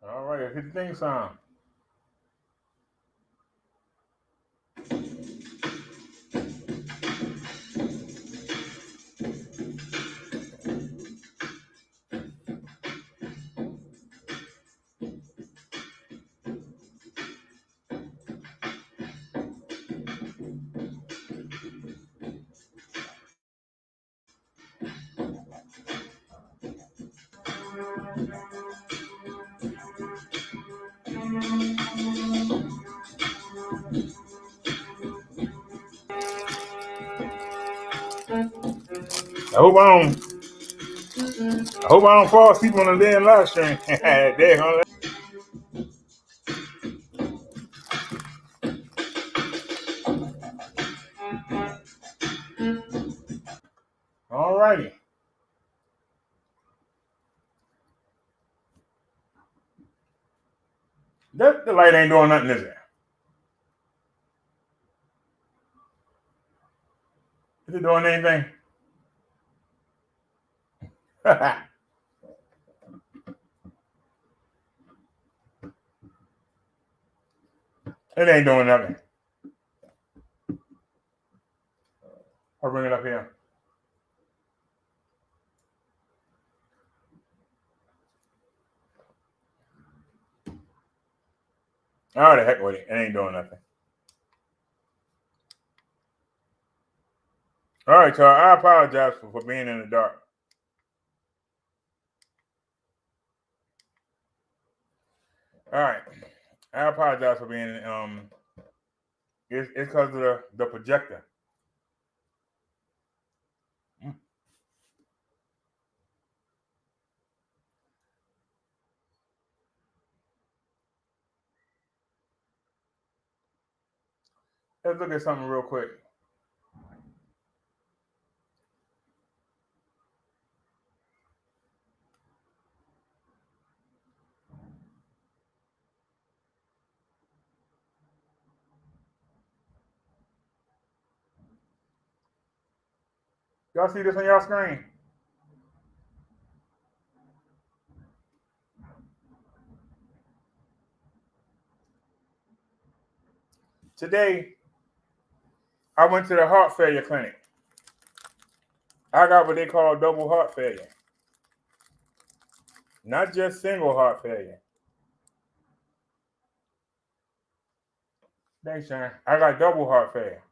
All right, hit the theme song. I hope I don't. I hope I don't fall asleep on the damn live stream. There, huh? All righty. The light ain't doing nothing, is it? Is it doing anything? It ain't doing nothing. I'll bring it up here. Oh, the heck with it. It ain't doing nothing. All right, so I apologize for being in the dark. All right. I apologize for being it's because of the projector. Let's look at something real quick. Y'all see this on y'all screen? Today, I went to the heart failure clinic. I got what they call double heart failure. Not just single heart failure. Thanks, Sharon. I got double heart failure.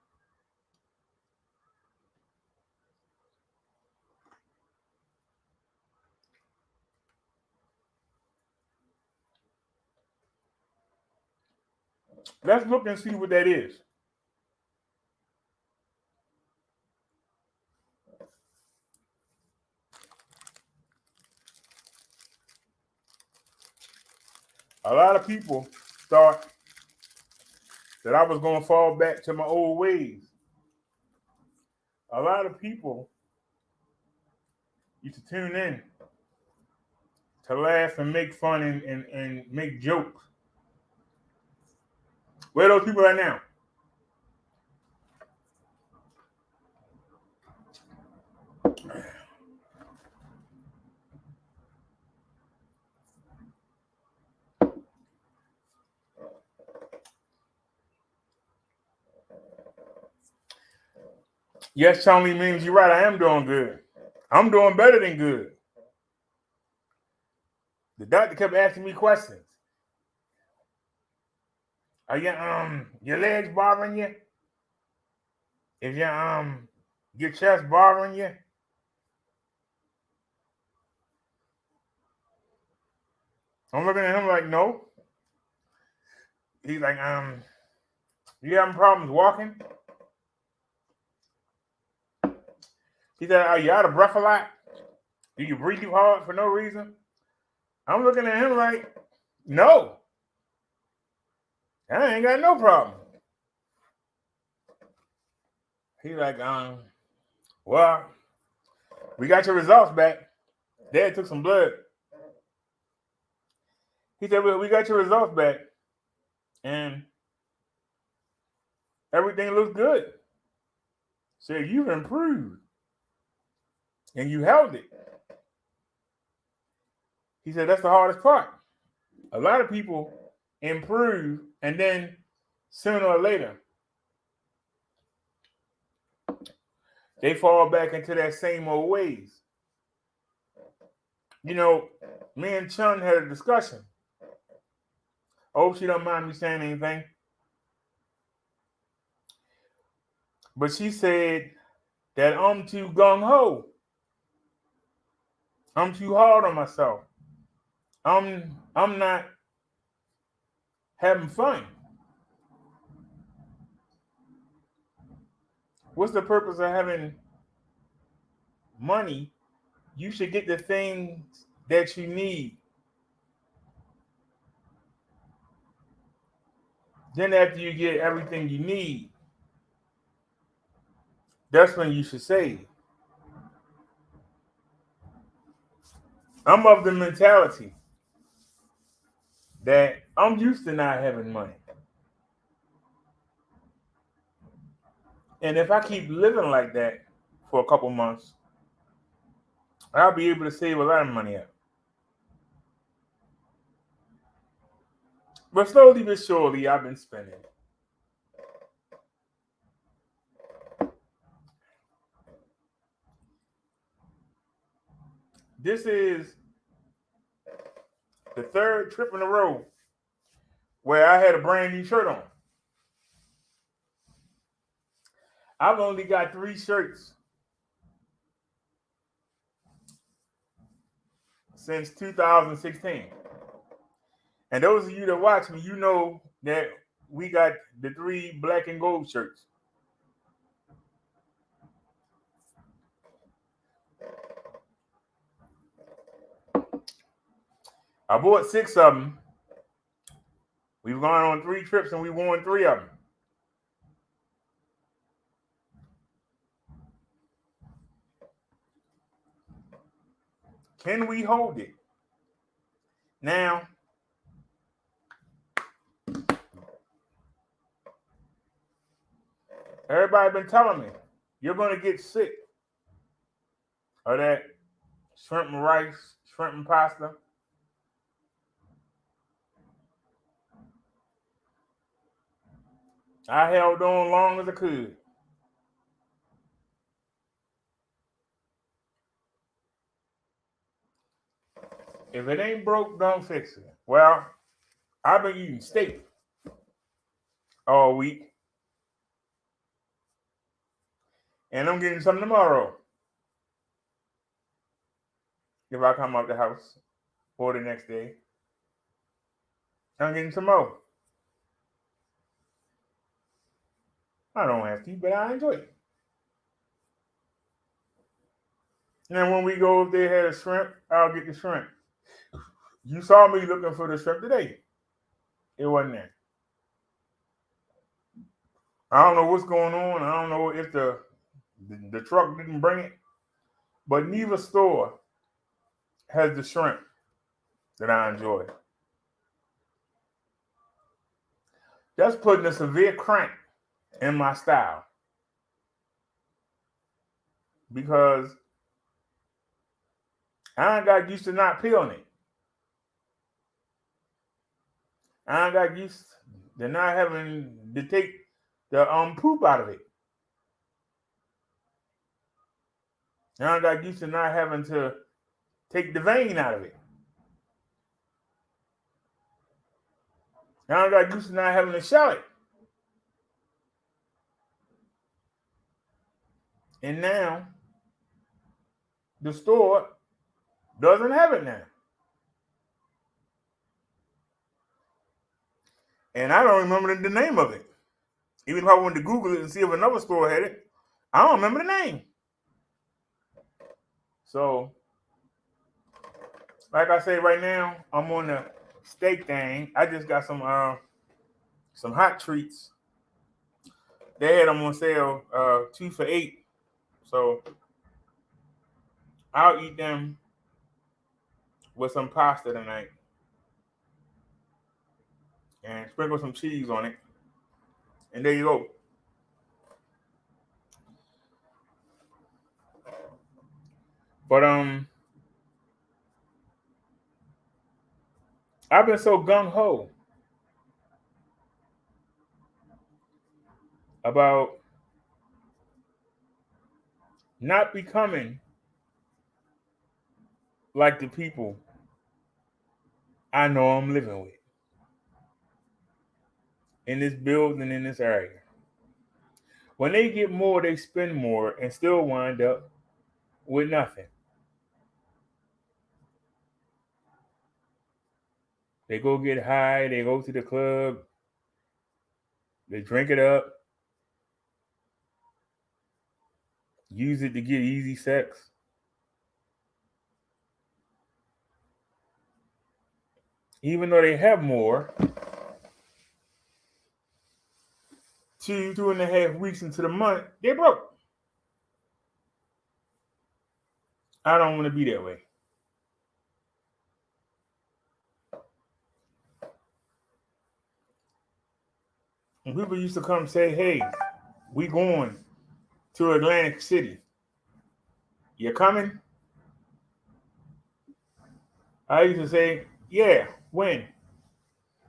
Let's look and see what that is. A lot of people thought that I was going to fall back to my old ways. A lot of people used to tune in to laugh and make fun and make jokes. Where are those people at now? Yes, Tony means you're right. I am doing good. I'm doing better than good. The doctor kept asking me questions. Are your legs bothering you? Is your chest bothering you? I'm looking at him like, no. He's like, you having problems walking? He said, are you out of breath a lot? Do you breathe too hard for no reason? I'm looking at him like, no. I ain't got no problem. He's like, well, we got your results back. Dad took some blood. He said, well, we got your results back. And everything looks good. Said, you've improved. And you held it. He said, that's the hardest part. A lot of people improve, and then sooner or later, they fall back into that same old ways. You know, me and Chun had a discussion. I hope she don't mind me saying anything. But she said that I'm too gung-ho. I'm too hard on myself. I'm not having fun. What's the purpose of having money? You should get the things that you need. Then after you get everything you need, that's when you should save. I'm of the mentality that I'm used to not having money. And if I keep living like that for a couple months, I'll be able to save a lot of money up. But slowly but surely, I've been spending. This is the third trip in a row where I had a brand new shirt on. I've only got 3 shirts since 2016. And those of you that watch me, you know that we got the 3 black and gold shirts. I bought 6 of them. We've gone on 3 trips and we won 3 of them. Can we hold it? Now, everybody been telling me, you're going to get sick of that shrimp and rice, shrimp and pasta. I held on long as I could. If it ain't broke, don't fix it. Well, I've been eating steak all week. And I'm getting some tomorrow. If I come out the house or the next day, I'm getting some more. I don't have to, but I enjoy it. And when we go, if they had a shrimp, I'll get the shrimp. You saw me looking for the shrimp today. It wasn't there. I don't know what's going on. I don't know if the truck didn't bring it, but neither store has the shrimp that I enjoy. That's putting a severe crank in my style because I got used to not peeling it. I got used to not having to take the poop out of it. I got used to not having to take the vein out of it. I got used to not having to shell it. And now the store doesn't have it now. And I don't remember the name of it. Even if I wanted to Google it and see if another store had it, I don't remember the name. So, like I say, right now I'm on the steak thing. I just got some hot treats. They had them on sale, 2 for $8. So I'll eat them with some pasta tonight and sprinkle some cheese on it. And there you go. But I've been so gung-ho about not becoming like the people I know I'm living with in this building, in this area. When they get more, they spend more and still wind up with nothing. They go get high, they go to the club, they drink it up, use it to get easy sex. Even though they have more, 2.5 weeks into the month, they're broke. I don't want to be that way. And people used to come say, hey, we going to Atlantic City. You coming? I used to say, yeah, when?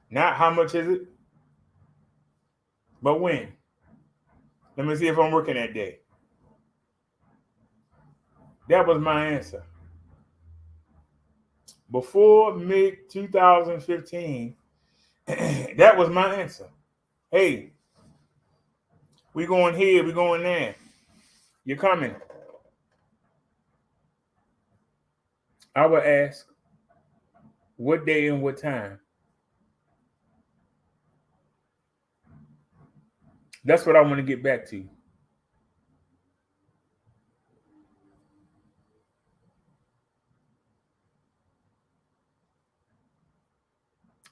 Not how much is it, but when? Let me see if I'm working that day. That was my answer. Before mid 2015, that was my answer. Hey, we going here, we going there. You're coming. I would ask, what day and what time? That's what I want to get back to.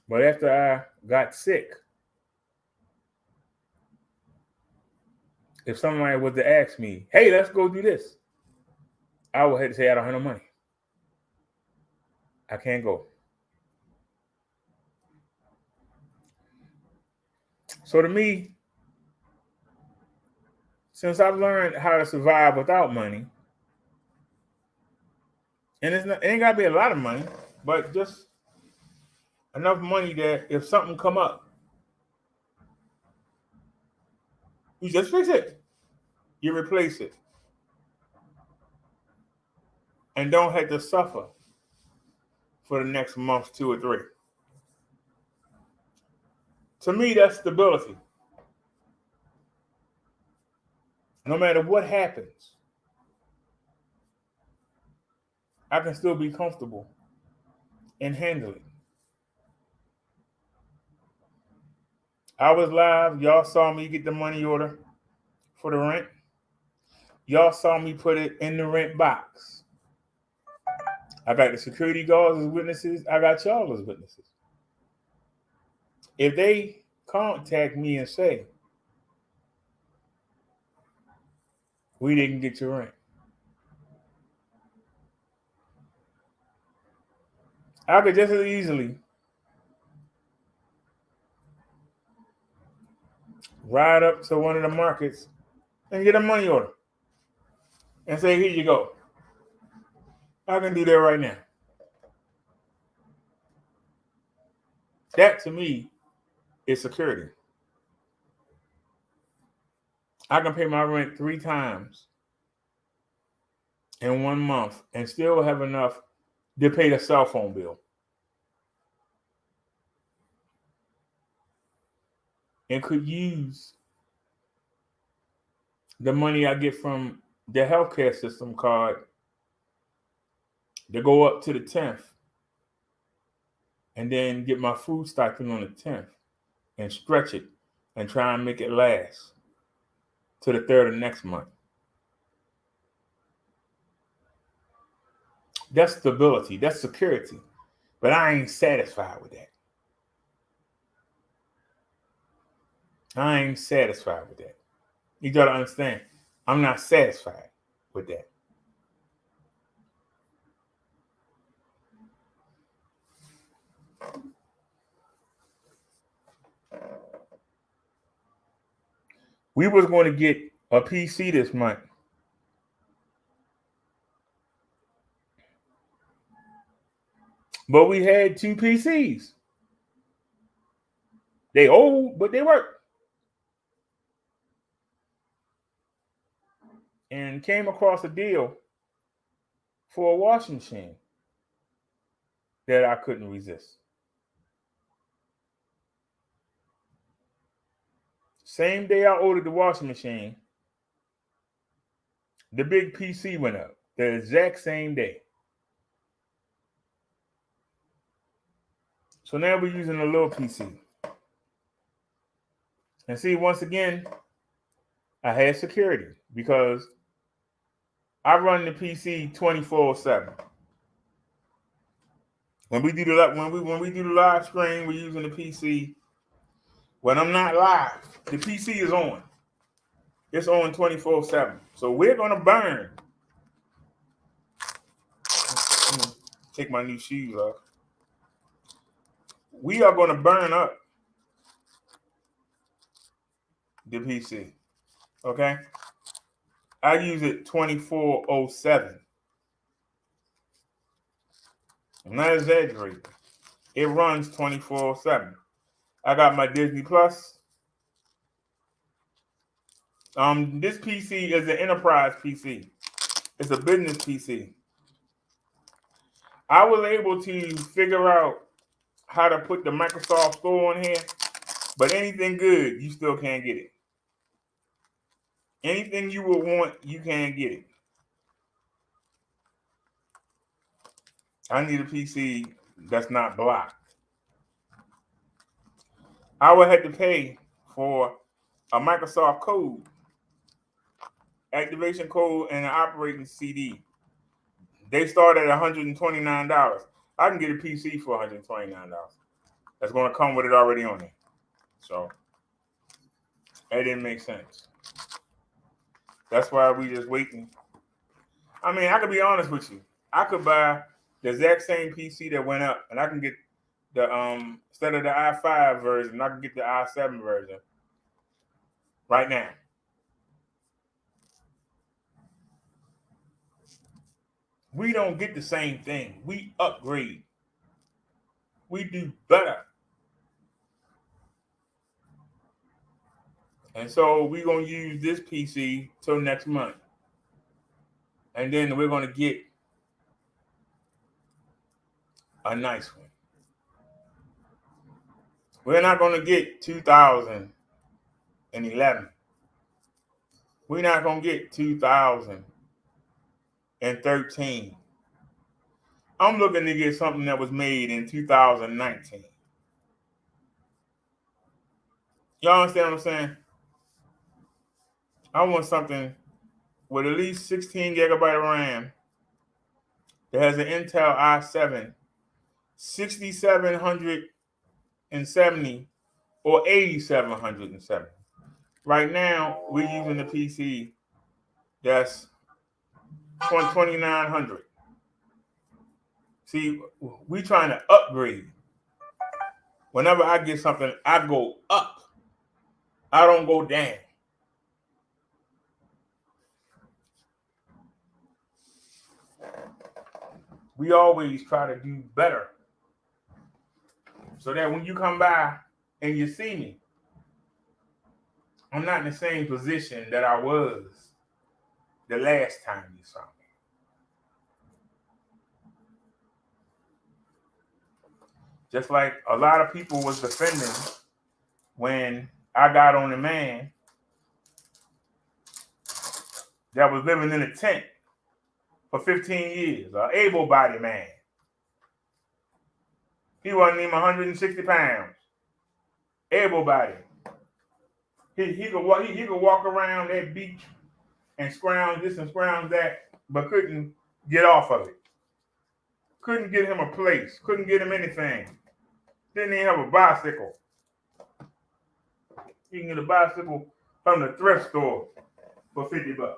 But after I got sick, if somebody was to ask me, hey, let's go do this, I would have to say, I don't have no money. I can't go. So to me, since I've learned how to survive without money, and it ain't got to be a lot of money, but just enough money that if something come up, you just fix it. You replace it. And don't have to suffer for the next month, 2 or 3. To me, that's stability. No matter what happens, I can still be comfortable and handle it. I was live. Y'all saw me get the money order for the rent. Y'all saw me put it in the rent box. I got the security guards as witnesses. I got y'all as witnesses. If they contact me and say, we didn't get your rent, I could just as easily ride up to one of the markets and get a money order and say, here you go. I can do that right now. That to me is security. I can pay my rent 3 times in 1 month and still have enough to pay the cell phone bill. And could use the money I get from the healthcare system card to go up to the 10th and then get my food stipend on the 10th and stretch it and try and make it last to the 3rd of next month. That's stability. That's security. But I ain't satisfied with that. I ain't satisfied with that. You got to understand, I'm not satisfied with that. We was going to get a PC this month. But we had 2 PCs. They old, but they work. And came across a deal for a washing machine that I couldn't resist. Same day I ordered the washing machine, the big PC went up. The exact same day. So now we're using a little PC. And see, once again, I had security because I run the PC 24/7. When we do the live stream, we're using the PC. When I'm not live, the PC is on. It's on 24/7. So we're gonna burn. Take my new shoes off. We are gonna burn up the PC. Okay? I use it 24/7. I'm not exaggerating. It runs 24/7. I got my Disney Plus. This PC is an enterprise PC. It's a business PC. I was able to figure out how to put the Microsoft Store on here, but anything good, you still can't get it. Anything you would want, you can't get it. I need a PC that's not blocked. I would have to pay for a Microsoft code, activation code, and an operating CD. They start at $129. I can get a PC for $129. That's going to come with it already on it. So that didn't make sense. That's why we just waiting. I mean, I could be honest with you. I could buy the exact same PC that went up, and I can get the instead of the i5 version, I can get the i7 version right now. We don't get the same thing. We upgrade. We do better. And so we're going to use this PC till next month. And then we're going to get a nice one. We're not going to get 2011. We're not going to get 2013. I'm looking to get something that was made in 2019. Y'all understand what I'm saying? I want something with at least 16 gigabyte of RAM that has an Intel i7 6770 or 8770. Right now, we're using the PC that's 2900. See, we trying to upgrade. Whenever I get something, I go up. I don't go down. We always try to do better. So that when you come by and you see me, I'm not in the same position that I was the last time you saw me. Just like a lot of people was defending when I got on a man that was living in a tent for 15 years, an able-bodied man. He wasn't even 160 pounds. Able-bodied. He could walk around that beach and scrounge this and scrounge that, but couldn't get off of it. Couldn't get him a place. Couldn't get him anything. Didn't even have a bicycle. You can get a bicycle from the thrift store for $50.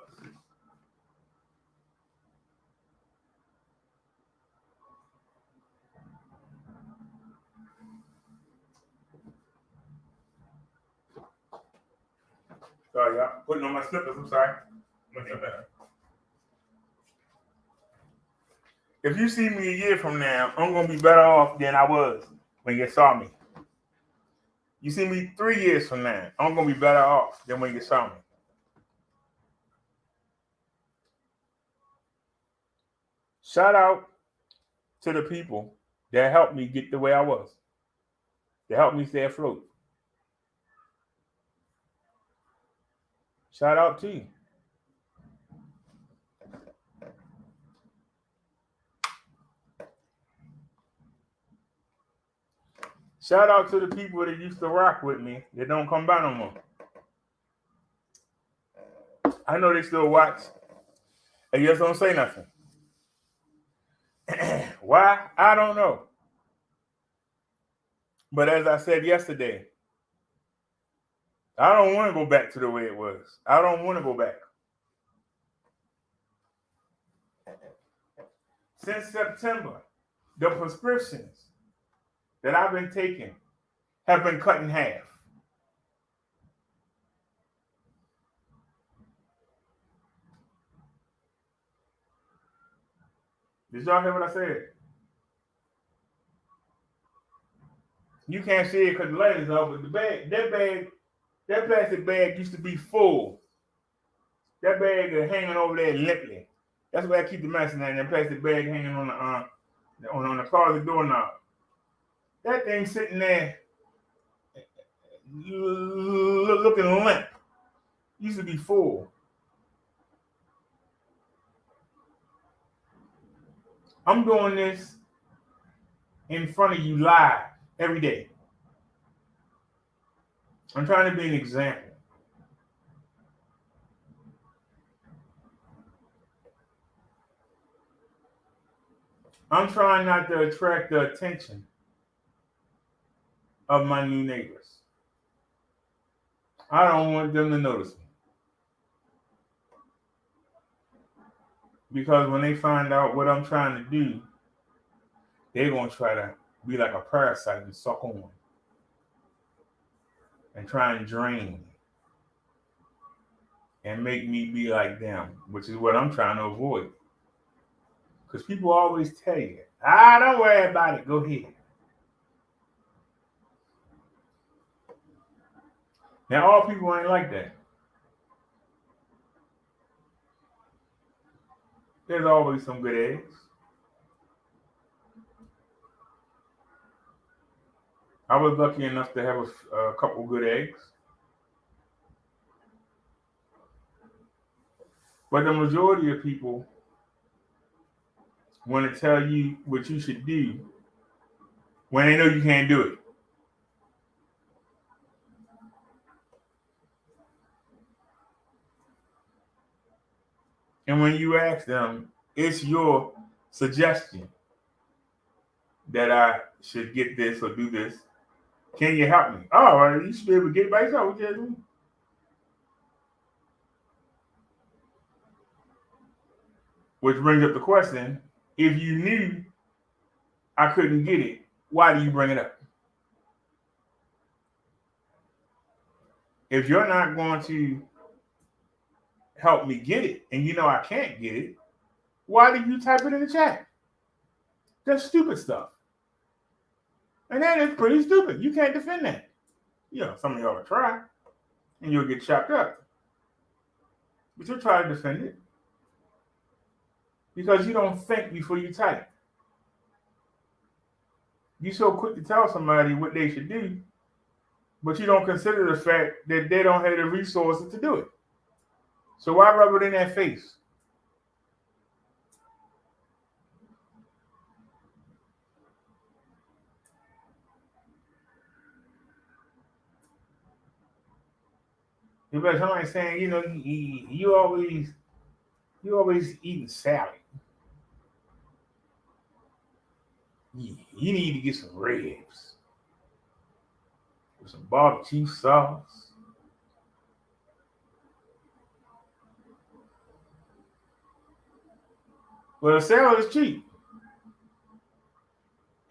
Sorry, y'all. Putting on my slippers. I'm sorry. If you see me a year from now, I'm gonna be better off than I was when you saw me. You see me 3 years from now, I'm gonna be better off than when you saw me. Shout out to the people that helped me get the way I was. That helped me stay afloat. Shout out to you. Shout out to the people that used to rock with me that don't come by no more. I know they still watch. They just don't say nothing. Why? I don't know. But as I said yesterday, I don't want to go back to the way it was. I don't want to go back. Since September, the prescriptions that I've been taking have been cut in half. Did y'all hear what I said? You can't see it because the light is off, but that plastic bag used to be full. That bag is hanging over there limply. That's where I keep the medicine in. That plastic bag hanging on the closet doorknob. That thing sitting there looking limp. Used to be full. I'm doing this in front of you live every day. I'm trying to be an example. I'm trying not to attract the attention of my new neighbors. I don't want them to notice me. Because when they find out what I'm trying to do, they're going to try to be like a parasite and suck on and try and drain me and make me be like them, which is what I'm trying to avoid. Because people always tell you, don't worry about it, go ahead. Now, all people ain't like that. There's always some good eggs. I was lucky enough to have a couple good eggs. But the majority of people want to tell you what you should do when they know you can't do it. And when you ask them, it's your suggestion that I should get this or do this. Can you help me? Oh, well, you should be able to get it by yourself. What you do? Which brings up the question, if you knew I couldn't get it, why do you bring it up? If you're not going to help me get it, and you know I can't get it, why do you type it in the chat? That's stupid stuff. And that is pretty stupid. You can't defend that. Some of y'all will try, and you'll get chopped up. But you'll try to defend it. Because you don't think before you type. You're so quick to tell somebody what they should do, but you don't consider the fact that they don't have the resources to do it. So why rub it in their face? Because somebody saying, you always eating salad. You need to get some ribs with some barbecue sauce. Well, the salad is cheap.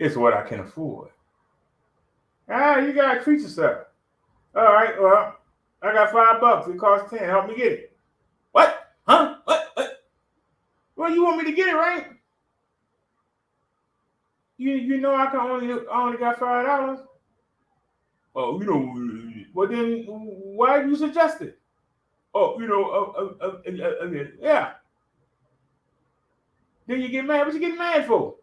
It's what I can afford. You gotta treat yourself. All right, well, I got $5. It costs 10. Help me get it. What? Huh? What? Well, you want me to get it, right? You know I only got $5. Oh, well then why you suggest it? Oh, yeah. Then you get mad. What you getting mad for?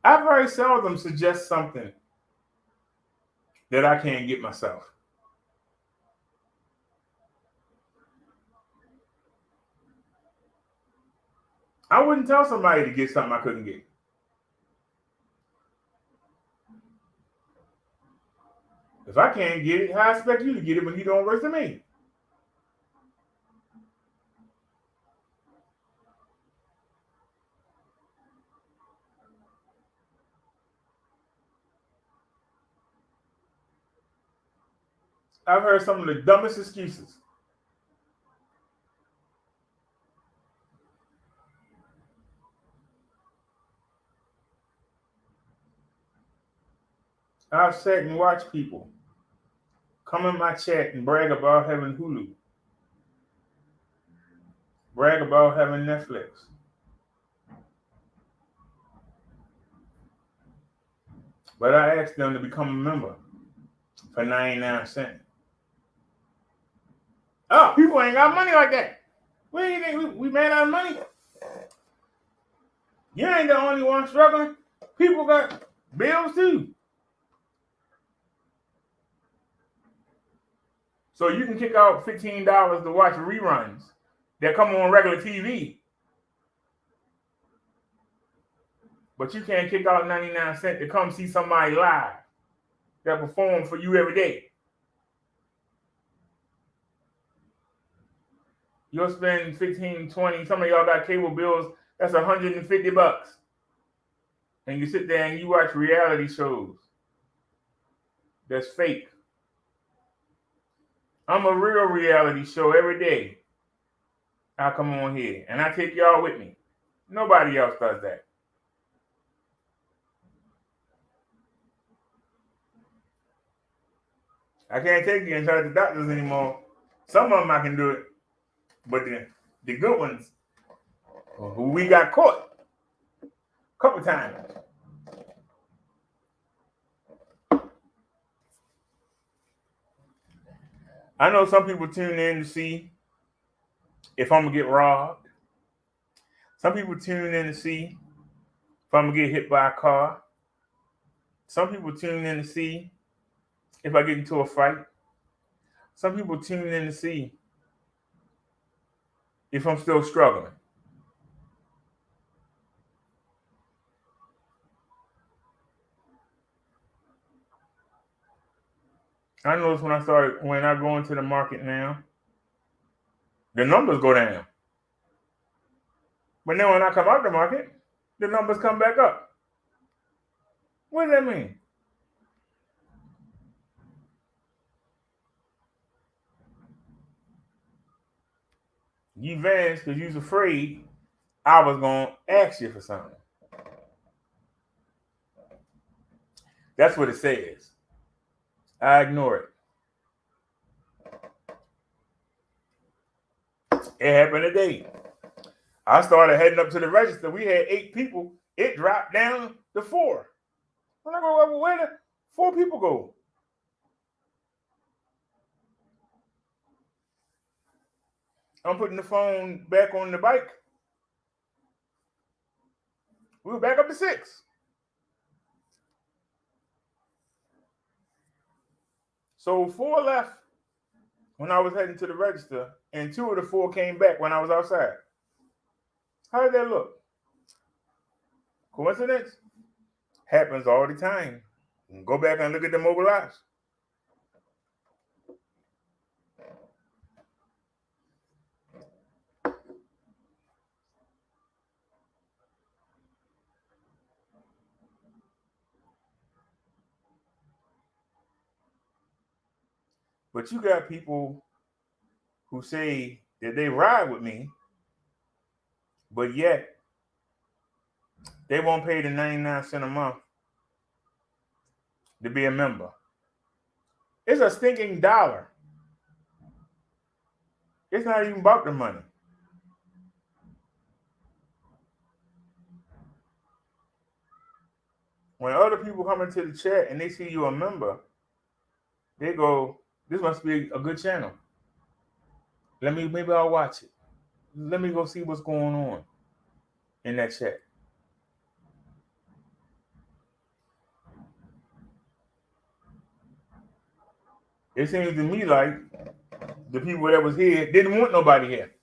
I very seldom suggest something that I can't get myself. I wouldn't tell somebody to get something I couldn't get. If I can't get it, how I expect you to get it when you don't work for me? I've heard some of the dumbest excuses. I've sat and watched people come in my chat and brag about having Hulu, brag about having Netflix. But I asked them to become a member for 99 cents. Oh, people ain't got money like that. What do you think? We made out of money? You ain't the only one struggling. People got bills too. So you can kick out $15 to watch reruns that come on regular TV. But you can't kick out 99 cents to come see somebody live that perform for you every day. You'll spend 15, 20, some of y'all got cable bills, that's $150. And you sit there and you watch reality shows that's fake. I'm a real reality show every day. I come on here and I take y'all with me. Nobody else does that. I can't take you inside the doctors anymore. Some of them I can do it. But the good ones, who we got caught a couple times. I know some people tune in to see if I'm going to get robbed. Some people tune in to see if I'm going to get hit by a car. Some people tune in to see if I get into a fight. Some people tune in to see if I'm still struggling. I notice when I go into the market now, the numbers go down. But then when I come out the market, the numbers come back up. What does that mean? You vanished because you was afraid I was going to ask you for something. That's what it says. I ignore it. It happened today. I started heading up to the register. We had 8 people. It dropped down to 4. I'm like, well, where did 4 people go? I'm putting the phone back on the bike. We were back up to 6. So 4 left when I was heading to the register, and 2 of the 4 came back when I was outside. How did that look? Coincidence? Happens all the time. Go back and look at the mobile apps. But you got people who say that they ride with me, but yet they won't pay the 99 cents a month to be a member. It's a stinking dollar. It's not even about the money. When other people come into the chat and they see you a member, they go, "This must be a good channel. Maybe I'll watch it. Let me go see what's going on in that chat." It seems to me like the people that was here didn't want nobody here.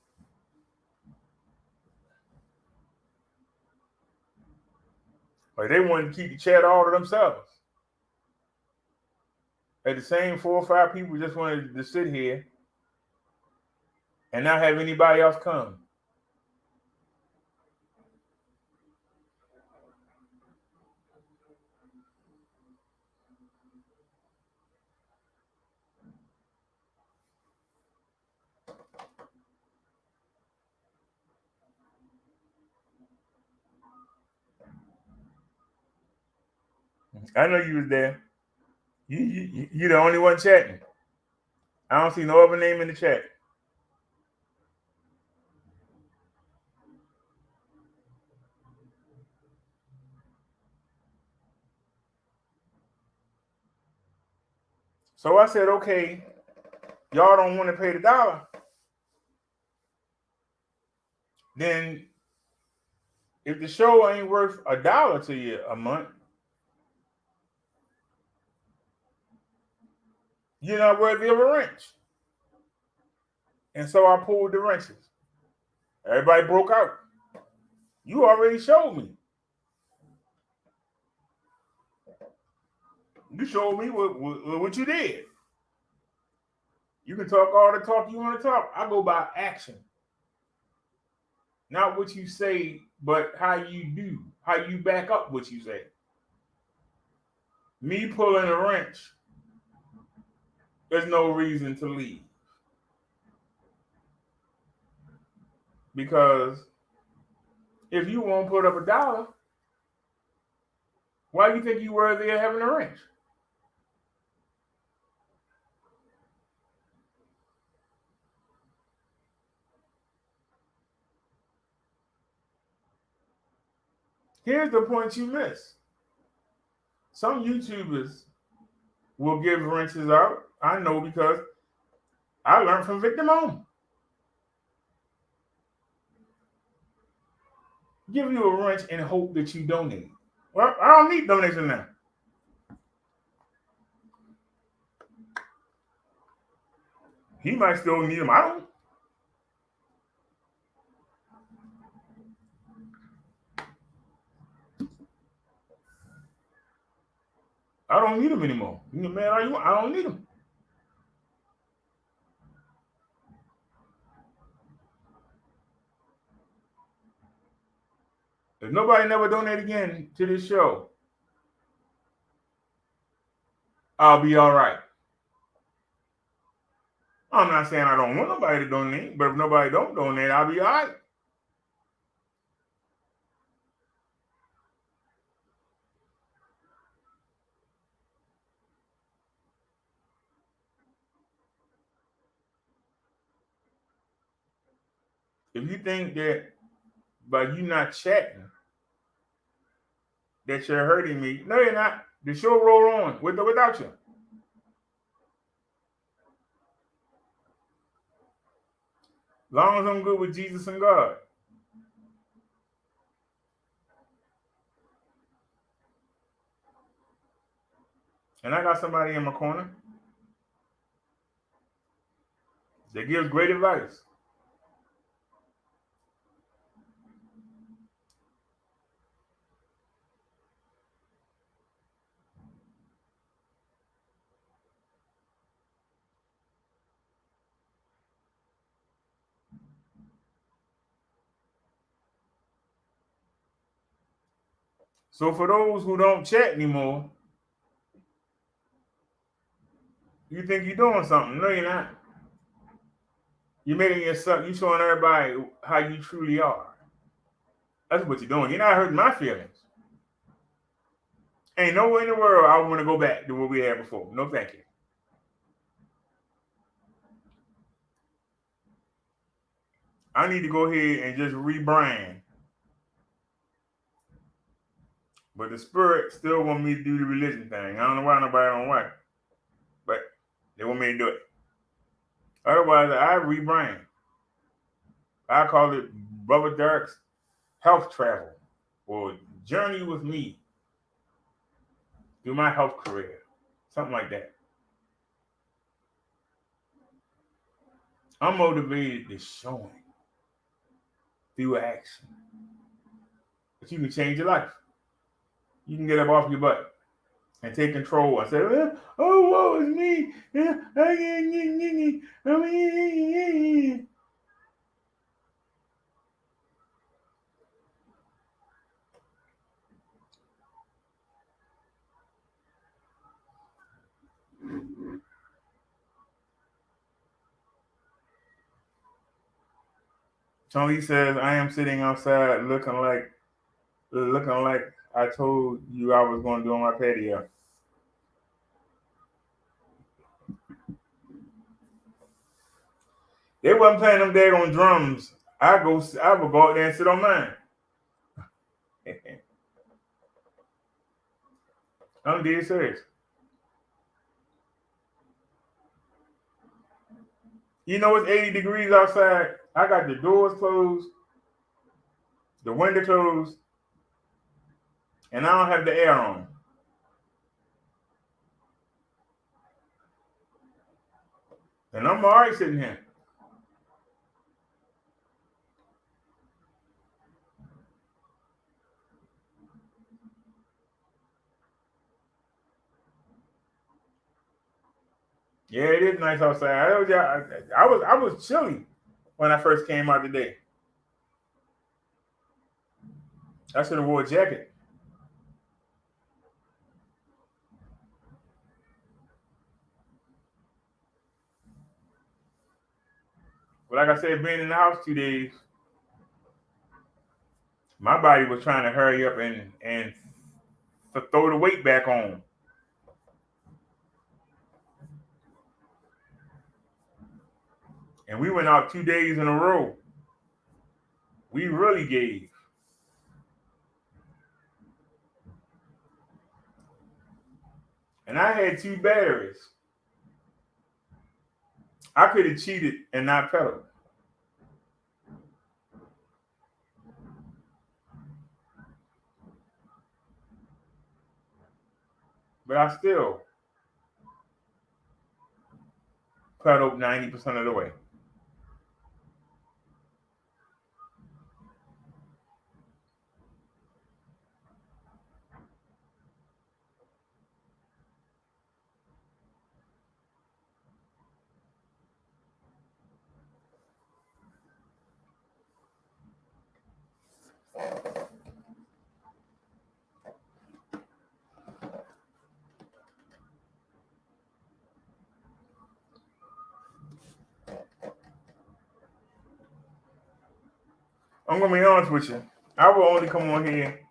Like they wanted to keep the chat all to themselves. At the same 4 or 5 people just wanted to sit here and not have anybody else come. I know you was there. You're the only one chatting. I don't see no other name in the chat. So I said, okay, y'all don't want to pay the dollar. Then if the show ain't worth $1 to you a month, you're not worthy of a wrench. And so I pulled the wrenches. Everybody broke out. You already showed me. You showed me what you did. You can talk all the talk you want to talk. I go by action. Not what you say, but how you do, how you back up what you say. Me pulling a wrench, there's no reason to leave. Because if you won't put up $1, why do you think you worthy of having a wrench? Here's the point you miss. Some YouTubers will give wrenches out. I know because I learned from Victor Moan. Give you a wrench and hope that you donate. Well, I don't need donation now. He might still need them. I don't. I don't need them anymore. You know, man, I don't need them. If nobody never donate again to this show, I'll be all right. I'm not saying I don't want nobody to donate, but if nobody don't donate, I'll be all right. If you think that by you not chatting that you're hurting me, no, you're not. The show roll on with or without you. Long as I'm good with Jesus and God. And I got somebody in my corner that gives great advice. So for those who don't chat anymore, you think you're doing something. No, you're not. You're making yourself, you're showing everybody how you truly are. That's what you're doing. You're not hurting my feelings. Ain't nowhere in the world I want to go back to what we had before. No, thank you. I need to go ahead and just rebrand. But the spirit still want me to do the religion thing. I don't know why nobody don't want it. But they want me to do it. Otherwise, I rebrand. I call it Brother Derek's Health Travel or Journey with Me through my health career. Something like that. I'm motivated to showing through action that you can change your life. You can get up off your butt and take control and say, "Oh, woe is me." Tony says, "I am sitting outside looking like I told you I was going to do on my patio." They wasn't playing them daggone drums. I would go out there and sit on mine. I'm dead serious. You know it's 80 degrees outside. I got the doors closed, the window closed, and I don't have the air on. And I'm all right sitting here. Yeah, it is nice outside. I was chilly when I first came out today. I should have wore a jacket. But like I said, being in the house 2 days, my body was trying to hurry up and throw the weight back on. And we went out 2 days in a row. We really gave. And I had 2 batteries. I could have cheated and not pedaled. But I still pedaled 90% of the way. I'm gonna be honest with you. I will only come on here.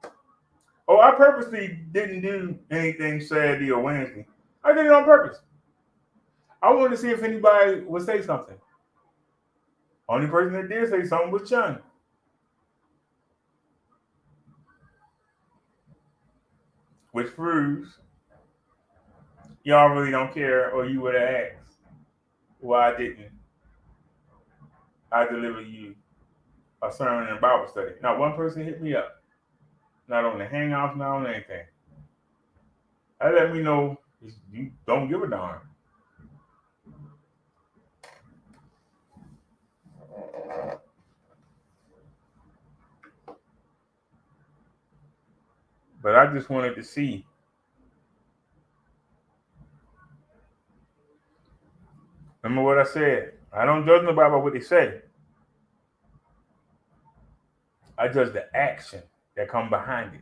Oh, I purposely didn't do anything Saturday or Wednesday. I did it on purpose. I wanted to see if anybody would say something. Only person that did say something was Chun. Which proves y'all really don't care, or you would have asked why didn't I deliver you a sermon and Bible study. Not one person hit me up. Not on the Hangouts, not on anything. That let me know you don't give a darn. But I just wanted to see. Remember what I said. I don't judge nobody by what they say. I judge the action that come behind it.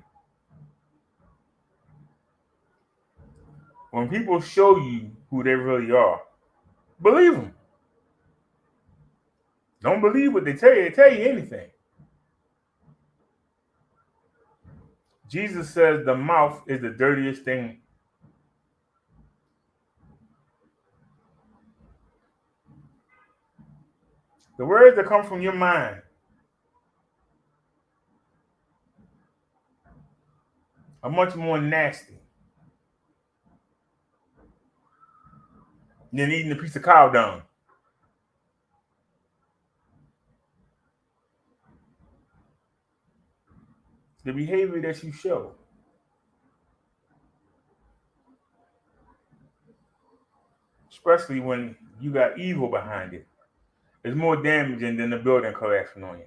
When people show you who they really are, believe them. Don't believe what they tell you. They tell you anything. Jesus says the mouth is the dirtiest thing. The words that come from your mind are much more nasty than eating a piece of cow dung. The behavior that you show, especially when you got evil behind it, is more damaging than the building collapsing on you.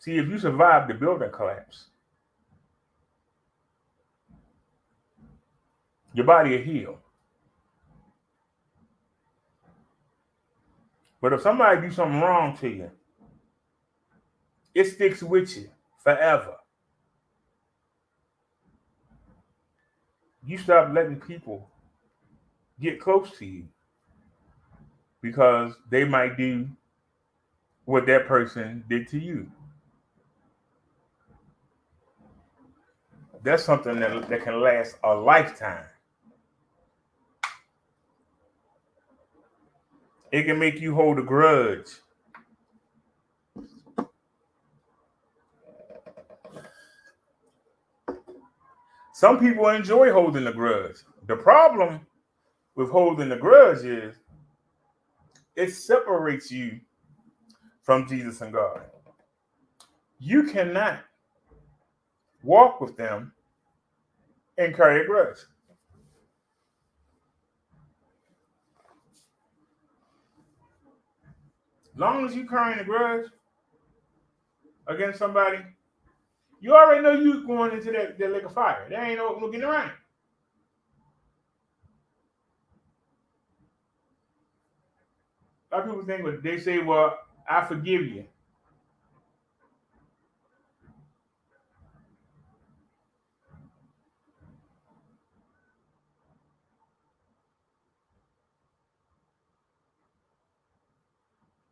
See, if you survive the building collapse, your body will heal. But if somebody do something wrong to you, it sticks with you forever. You stop letting people get close to you because they might do what that person did to you. That's something that can last a lifetime. It can make you hold a grudge. Some people enjoy holding a grudge. The problem with holding a grudge is it separates you from Jesus and God. You cannot walk with them and carry a grudge. As long as you carrying a grudge against somebody, you already know you going into that lake of fire. There ain't no getting around. A lot of people think they say, well, I forgive you.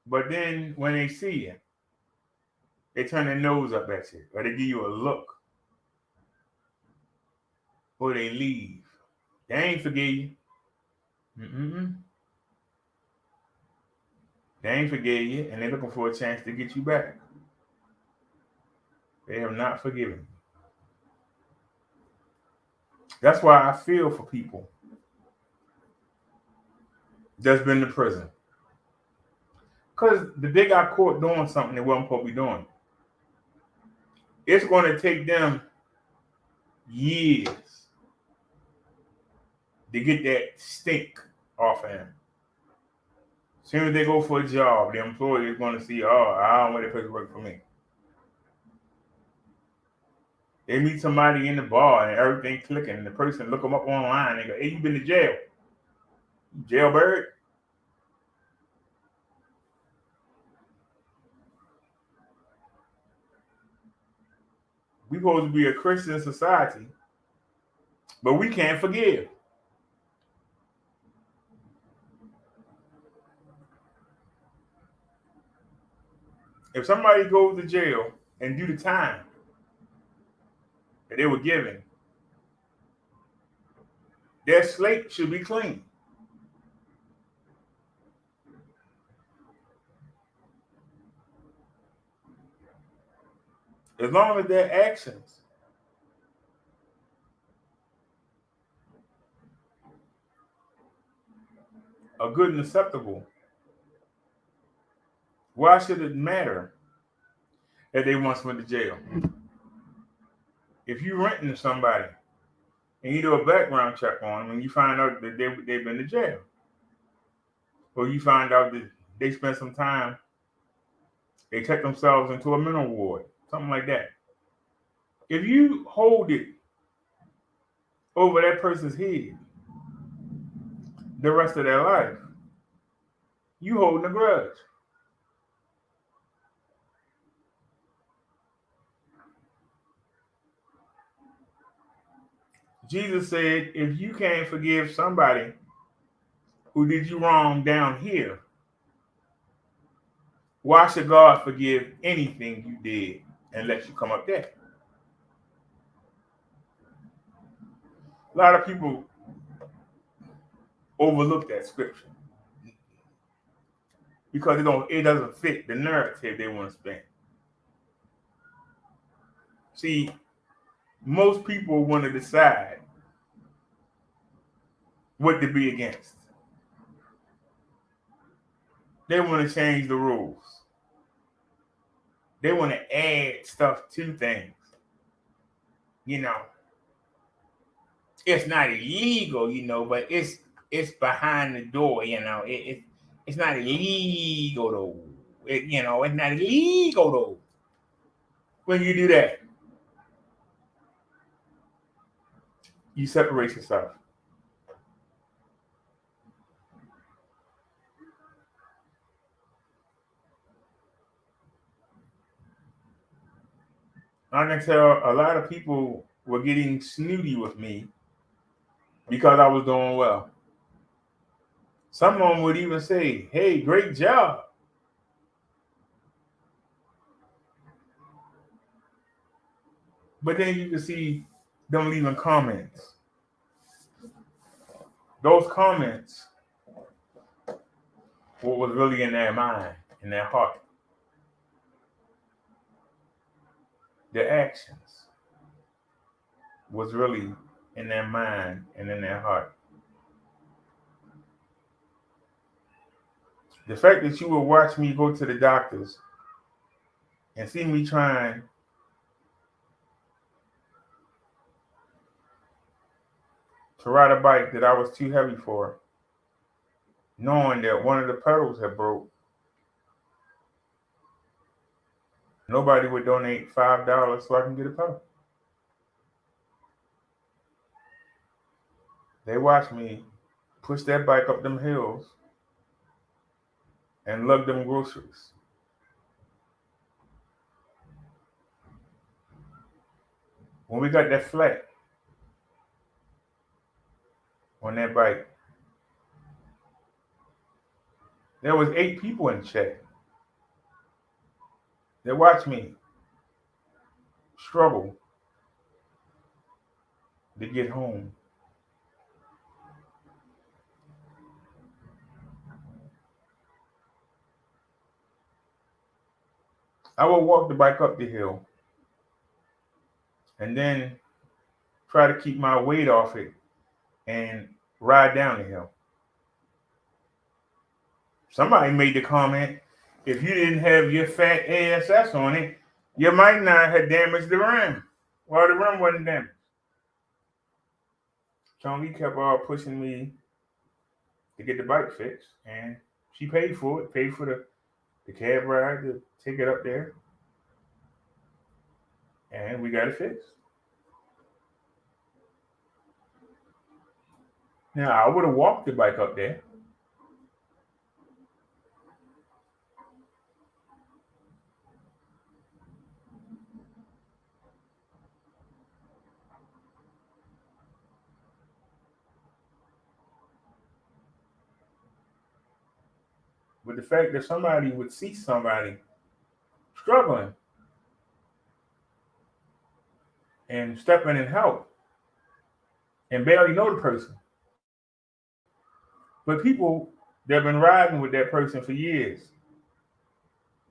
But then when they see you, they turn their nose up at you, or they give you a look, or they leave. They ain't forgive you. Mm-mm. They ain't forgive you, and they're looking for a chance to get you back. They have not forgiven you. That's why I feel for people that's been to prison. Because they got caught doing something they wasn't supposed to be doing. It's going to take them years to get that stink off of them. As soon as they go for a job, the employer is going to see, oh, I don't want that person to work for me. They meet somebody in the bar and everything clicking, and the person look them up online and go, hey, you been to jail? Jailbird? We supposed to be a Christian society, but we can't forgive. If somebody goes to jail and do the time that they were given, their slate should be clean. As long as their actions are good and acceptable, why should it matter that they once went to jail? If you renting to somebody and you do a background check on them and you find out that they've been to jail, or you find out that they spent some time, they checked themselves into a mental ward, something like that. If you hold it over that person's head the rest of their life, you holding a grudge. Jesus said, if you can't forgive somebody who did you wrong down here, Why should God forgive anything you did and let you come up there? A lot of people overlook that scripture because it doesn't fit the narrative they want to spin. See, most people want to decide what to be against. They want to change the rules. They want to add stuff to things. You know, it's not illegal, but it's behind the door. It's not illegal though. It's not illegal though. When you do that, you separate yourself. I can tell a lot of people were getting snooty with me because I was doing well. Someone would even say, "Hey, great job." But then you can see them leaving comments. Those comments, what was really in their mind, in their heart. Their actions was really in their mind and in their heart. The fact that you would watch me go to the doctors and see me trying to ride a bike that I was too heavy for, knowing that one of the pedals had broke, nobody would donate $5 so I can get a pedal. They watched me push that bike up them hills and lug them groceries. When we got that flat on that bike, there was 8 people in the chat. They watched me struggle to get home. I would walk the bike up the hill and then try to keep my weight off it and ride down the hill. Somebody made the comment, if you didn't have your fat ASS on it, you might not have damaged the rim. Well, the rim wasn't damaged. Chongi kept pushing me to get the bike fixed, and she paid for it, paid for the cab ride to take it up there, and we got it fixed. Now, I would have walked the bike up there. But the fact that somebody would see somebody struggling and step in and help and barely know the person. But people that have been riding with that person for years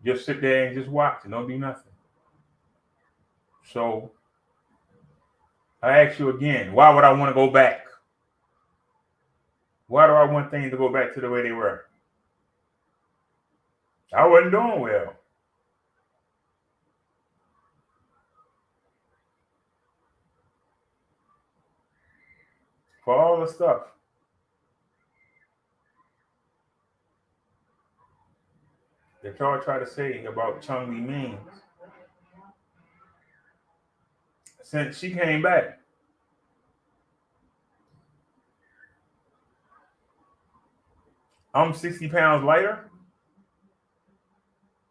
just sit there and just watch and don't do nothing. So I ask you again, why would I want to go back? Why do I want things to go back to the way they were? I wasn't doing well. For all the stuff that y'all try to say about Chung Lee Means, since she came back, I'm 60 pounds lighter.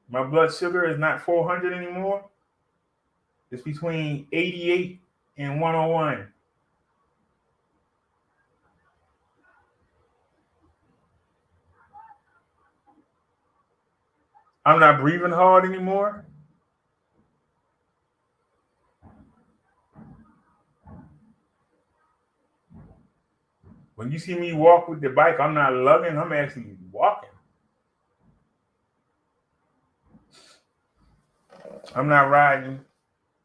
My blood sugar is not 400 anymore. It's between 88 and 101. I'm not breathing hard anymore. When you see me walk with the bike, I'm not lugging, I'm actually walking. I'm not riding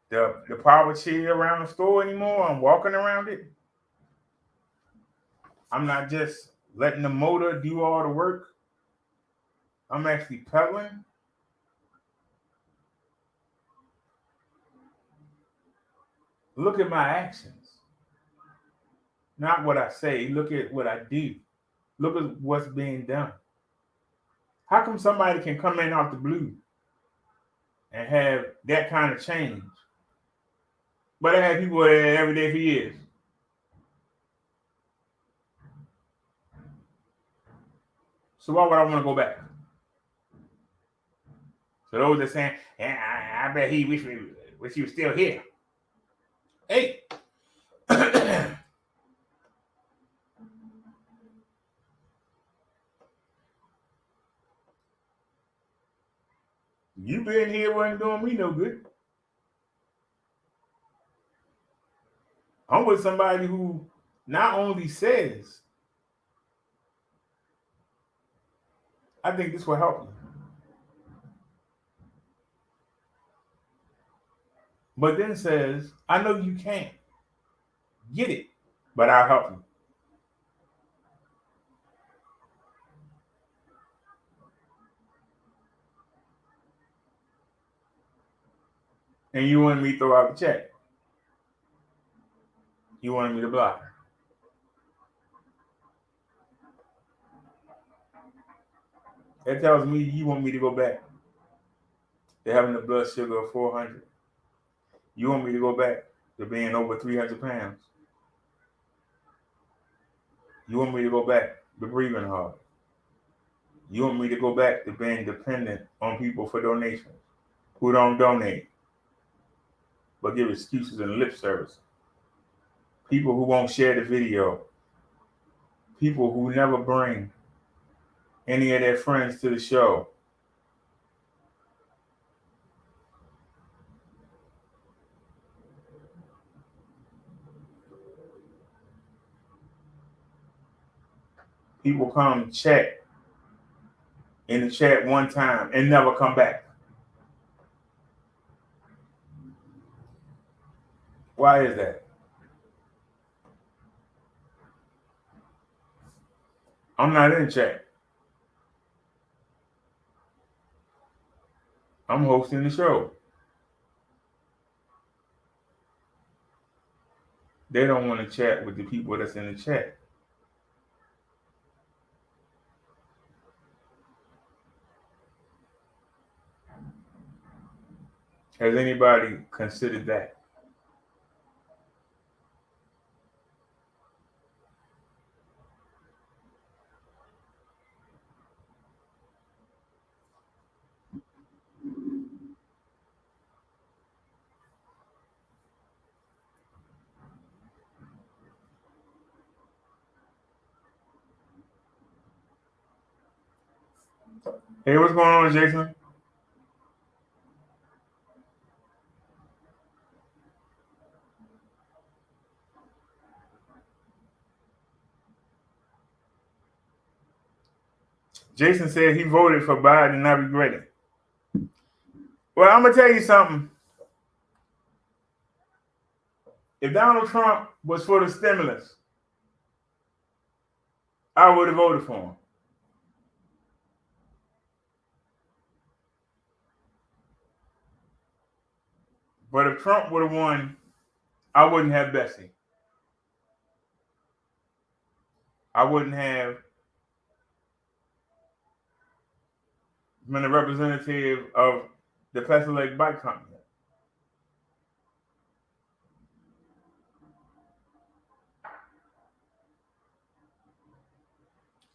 the power chair around the store anymore. I'm walking around it. I'm not just letting the motor do all the work. I'm actually pedaling. Look at my actions. Not what I say. Look at what I do. Look at what's being done. How come somebody can come in out the blue and have that kind of change? But I had people there every day for years. So why would I want to go back? So those that saying, yeah, I bet he wish he was still here. Hey. You being here wasn't doing me no good. I'm with somebody who not only says, I think this will help you, but then says, I know you can't get it, but I'll help you. And you wanted me to throw out the check. You wanted me to block her. That tells me you want me to go back to having a blood sugar of 400. You want me to go back to being over 300 pounds. You want me to go back to breathing hard. You want me to go back to being dependent on people for donations who don't donate, but give excuses and lip service. People who won't share the video. People who never bring any of their friends to the show. People come check in the chat one time and never come back. Why is that? I'm not in chat. I'm hosting the show. They don't want to chat with the people that's in the chat. Has anybody considered that? Hey, what's going on, Jason? Jason said he voted for Biden and I regret it. Well, I'm going to tell you something. If Donald Trump was for the stimulus, I would have voted for him. But if Trump would have won, I wouldn't have Bessie. I wouldn't have been a representative of the Pestle Lake Bike Company.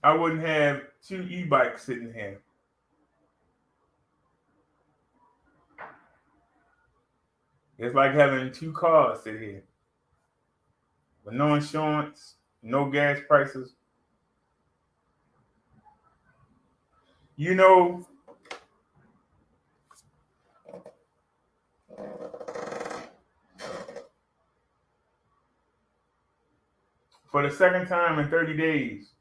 I wouldn't have 2 e-bikes sitting here. It's like having 2 cars sit here with no insurance, no gas prices. You know, For the second time in 30 days,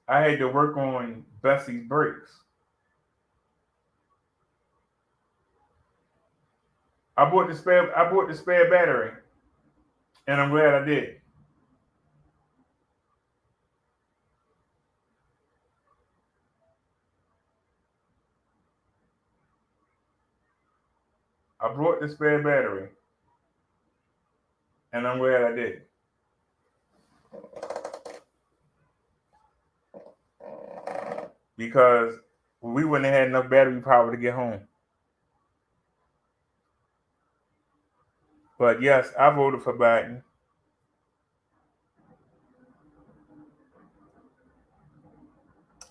I had to work on Bessie's brakes. I bought the spare battery, and I'm glad I did. I brought the spare battery, and I'm glad I did. Because we wouldn't have had enough battery power to get home. But yes, I voted for Biden.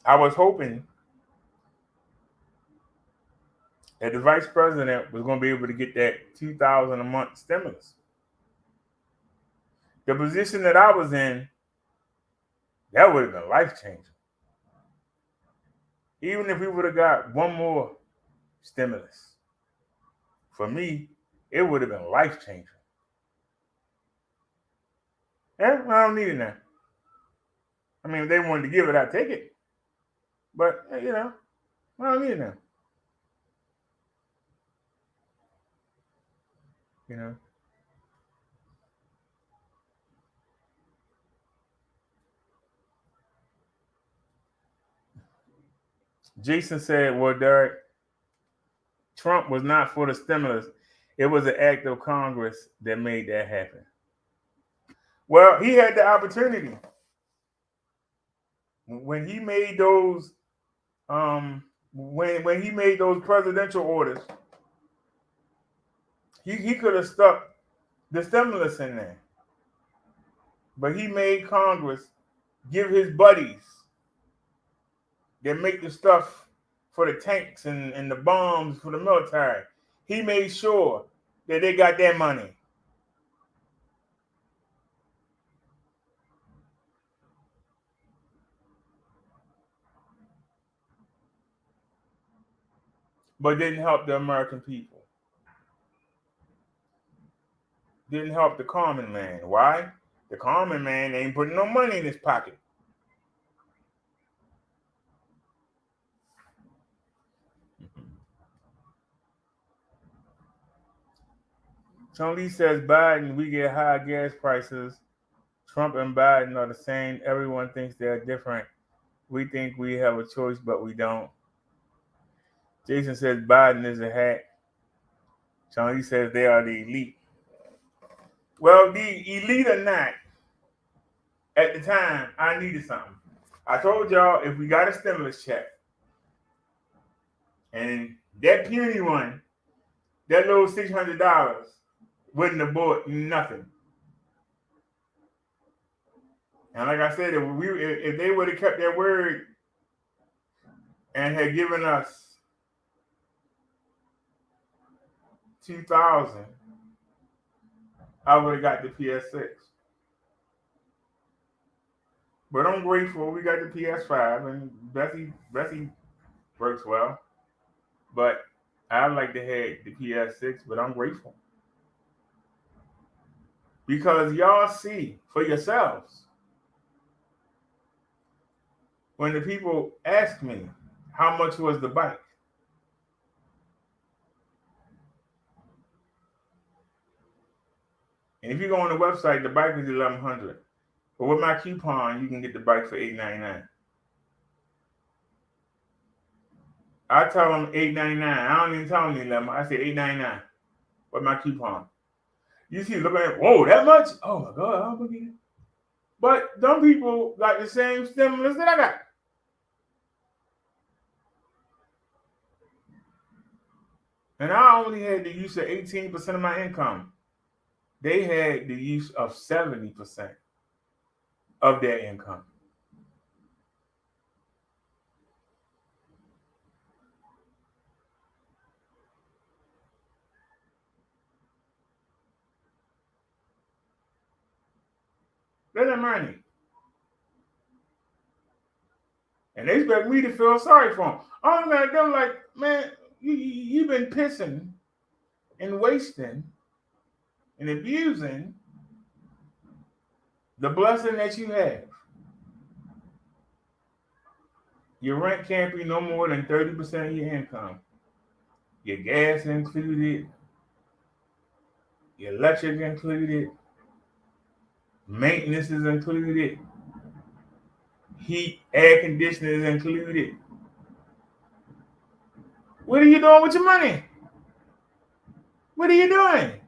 I was hoping that the vice president was going to be able to get that $2,000 a month stimulus. The position that I was in, that would have been life changing. Even if we would have got one more stimulus, for me, it would have been life changing. Yeah, I don't need it now. I mean, if they wanted to give it, I'd take it. But, I don't need it now. Jason said, well, Derek, Trump was not for the stimulus. It was an act of Congress that made that happen. Well, he had the opportunity. When he made those when he made those presidential orders, he could have stuck the stimulus in there. But he made Congress give his buddies that make the stuff for the tanks and the bombs for the military. He made sure that they got their money. But didn't help the American people. Didn't help the common man. Why? The common man ain't putting no money in his pocket. Tony says Biden, we get high gas prices. Trump and Biden are the same. Everyone thinks they're different. We think we have a choice, but we don't. Jason says Biden is a hack. Tony says they are the elite. Well, the elite or not, at the time, I needed something. I told y'all if we got a stimulus check, and that puny one, that little $600 wouldn't have bought nothing. And like I said, if they would have kept their word and had given us 2,000, I would have got the PS6. But I'm grateful we got the PS5, and Bessie works well. But I'd like to have the PS6, but I'm grateful. Because y'all see for yourselves. When the people ask me, how much was the bike? And if you go on the website, the bike is $1,100. But with my coupon, you can get the bike for $899. I tell them $899. I don't even tell them 11. I say $899 with my coupon. You see, looking at, whoa, that much? Oh my God, I'm looking. But some people got the same stimulus that I got. And I only had the use of 18% of my income. They had the use of 70% of their income. That's their money. And they expect me to feel sorry for them. I'm like, they're like, man, you've been pissing and wasting and abusing The blessing that you have, your rent can't be no more than 30% of your income. Your gas included, your electric included, maintenance is included, heat, air conditioning is included. What are you doing with your money? What are you doing?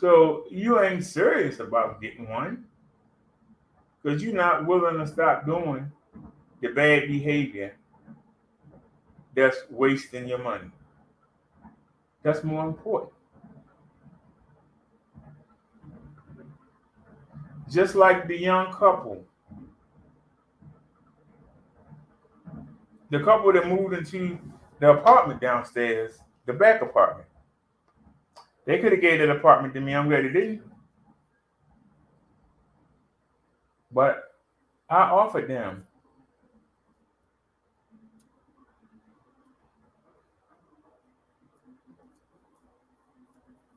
So you ain't serious about getting one because you're not willing to stop doing the bad behavior that's wasting your money. That's more important. Just like the young couple, the couple that moved into the apartment downstairs, the back apartment. They could have gave that apartment to me. I'm glad they didn't. But I offered them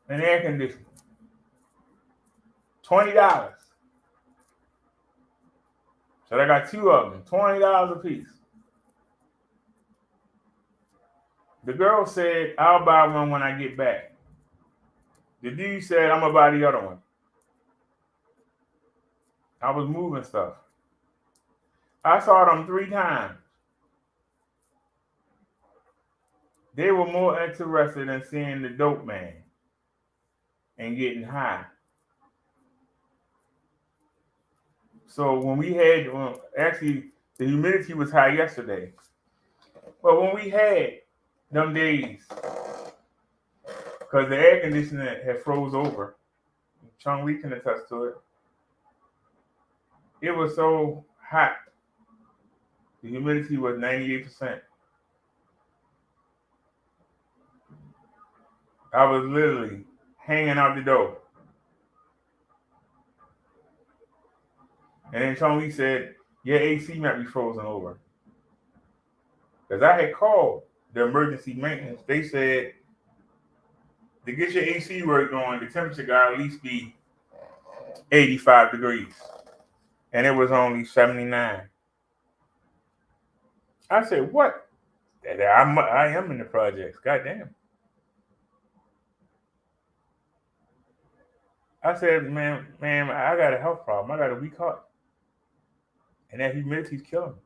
an air conditioner, $20. So I got two of them, $20 a piece. The girl said, I'll buy one when I get back. The dude said, I'm going to buy the other one. I was moving stuff. I saw them 3 times. They were more interested in seeing the dope man and getting high. So when we had, actually, the humidity was high yesterday. But when we had them days, because the air conditioner had froze over, Chung Lee can attest to it. It was so hot. The humidity was 98%. I was literally hanging out the door. And then Chung Lee said, your AC might be frozen over. Because I had called the emergency maintenance. They said, to get your AC worked on, the temperature got to at least be 85 degrees. And it was only 79. I said, what? I am in the projects. Goddamn. I said, ma'am, I got a health problem. I got a weak heart. And that humidity's killing me.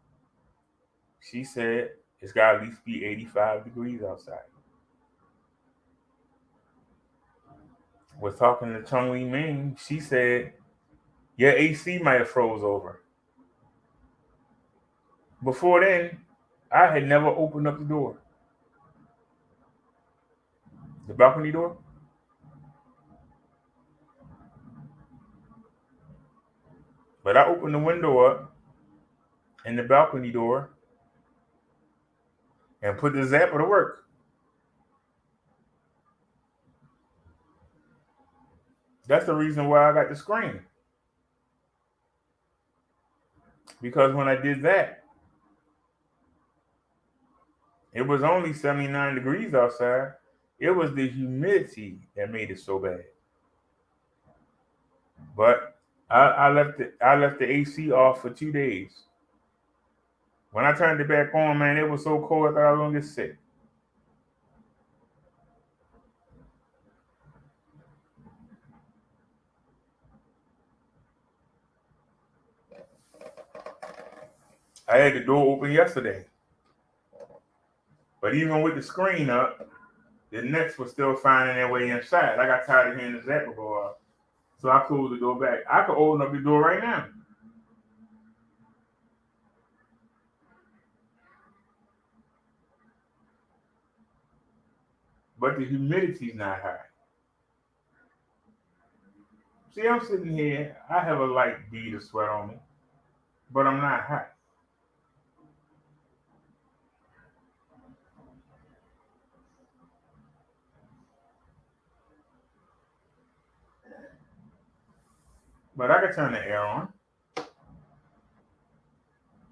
She said, it's got to at least be 85 degrees outside. Was talking to Chung Lee Ming. She said, your AC might have froze over. Before then, I had never opened up the door. The balcony door. But I opened the window up and the balcony door and put the zapper to work. That's the reason why I got the screen. Because when I did that, it was only 79 degrees outside. It was the humidity that made it so bad. But I left the AC off for 2 days. When I turned it back on, man, it was so cold I thought I was gonna get sick. I had the door open yesterday. But even with the screen up, the nets were still finding their way inside. I got tired of hearing the zapper go off. So I closed the door back. I could open up the door right now. But the humidity's not high. See, I'm sitting here. I have a light bead of sweat on me, but I'm not hot. But I can turn the air on.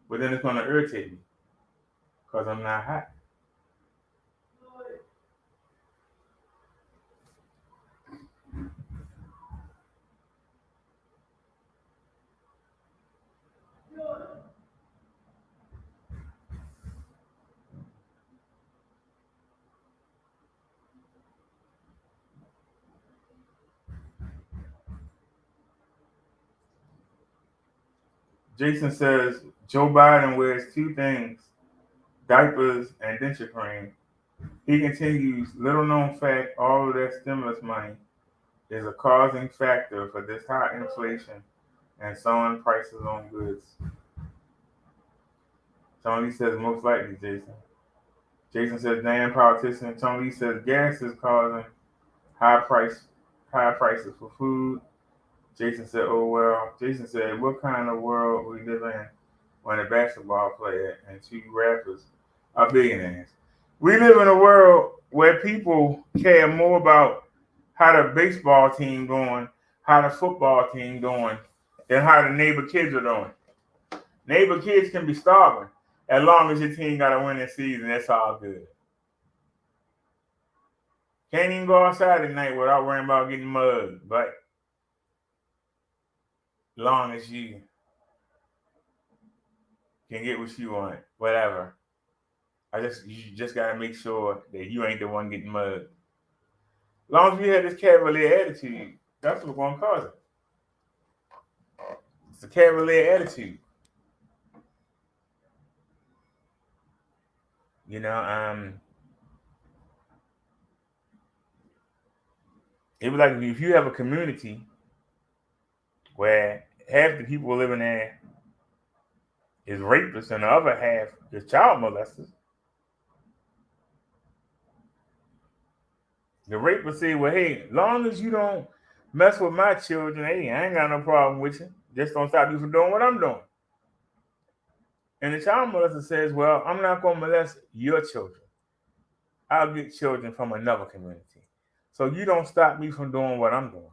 But then it's going to irritate me because I'm not hot. Jason says Joe Biden wears two things: diapers and denture cream. He continues, little known fact, all of that stimulus money is a causing factor for this high inflation and soaring prices on goods. Tony says most likely, Jason. Jason says damn politician. Tony says gas is causing high price high prices for food. Jason said, oh well. Jason said, what kind of world we live in when a basketball player and two rappers are billionaires? We live in a world where people care more about how the baseball team going, how the football team doing, than how the neighbor kids are doing. Neighbor kids can be starving. As long as your team got a winning season, that's all good. Can't even go outside at night without worrying about getting mugged. But as long as you can get what you want, whatever. You just gotta make sure that you ain't the one getting mugged. As long as we have this cavalier attitude, that's what's gonna cause it. It's a cavalier attitude. You know, it was like if you have a community where half the people living there is rapists and the other half is child molesters. The rapist say, well, hey, as long as you don't mess with my children, hey, I ain't got no problem with you. Just don't stop you from doing what I'm doing. And the child molester says, well, I'm not going to molest your children. I'll get children from another community. So you don't stop me from doing what I'm doing.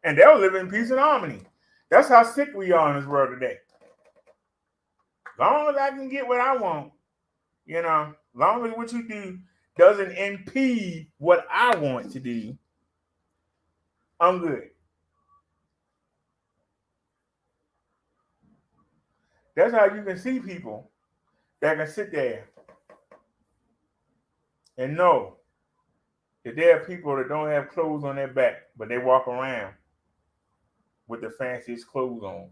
And they'll live in peace and harmony. That's how sick we are in this world today. As long as I can get what I want, as long as what you do doesn't impede what I want to do, I'm good. That's how you can see people that can sit there and know that there are people that don't have clothes on their back, but they walk around with the fanciest clothes on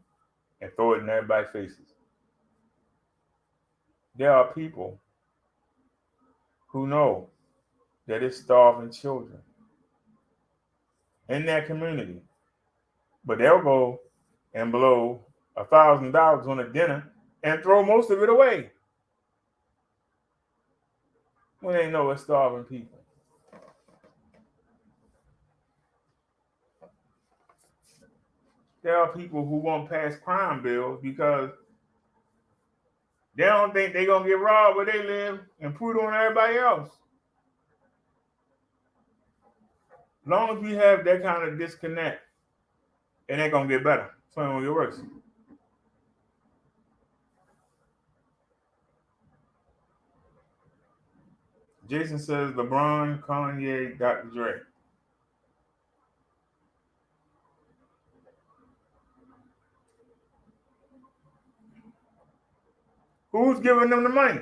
and throw it in everybody's faces. There are people who know that it's starving children in their community, but they'll go and blow $1,000 on a dinner and throw most of it away when they know it's starving people. There are people who won't pass crime bills because they don't think they're going to get robbed where they live and put it on everybody else. As long as we have that kind of disconnect, it ain't going to get better. It's only going to get worse. Jason says LeBron, Kanye, Dr. Dre. Who's giving them the money?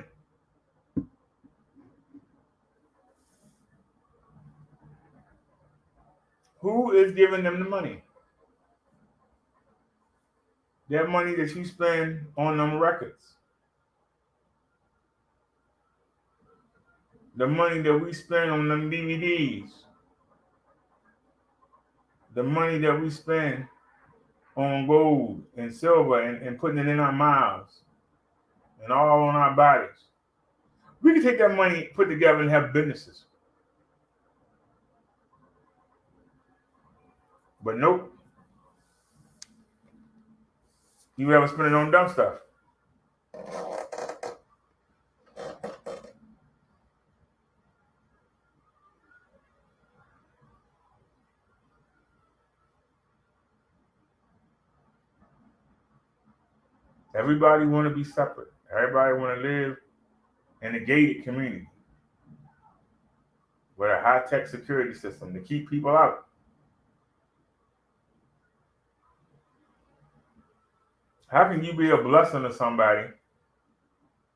Who is giving them the money? That money that you spend on them records. The money that we spend on them DVDs. The money that we spend on gold and silver and putting it in our mouths and all on our bodies. We can take that money, put together, and have businesses. But nope. You ever spend it on dumb stuff? Everybody want to be separate. Everybody want to live in a gated community with a high-tech security system to keep people out. How can you be a blessing to somebody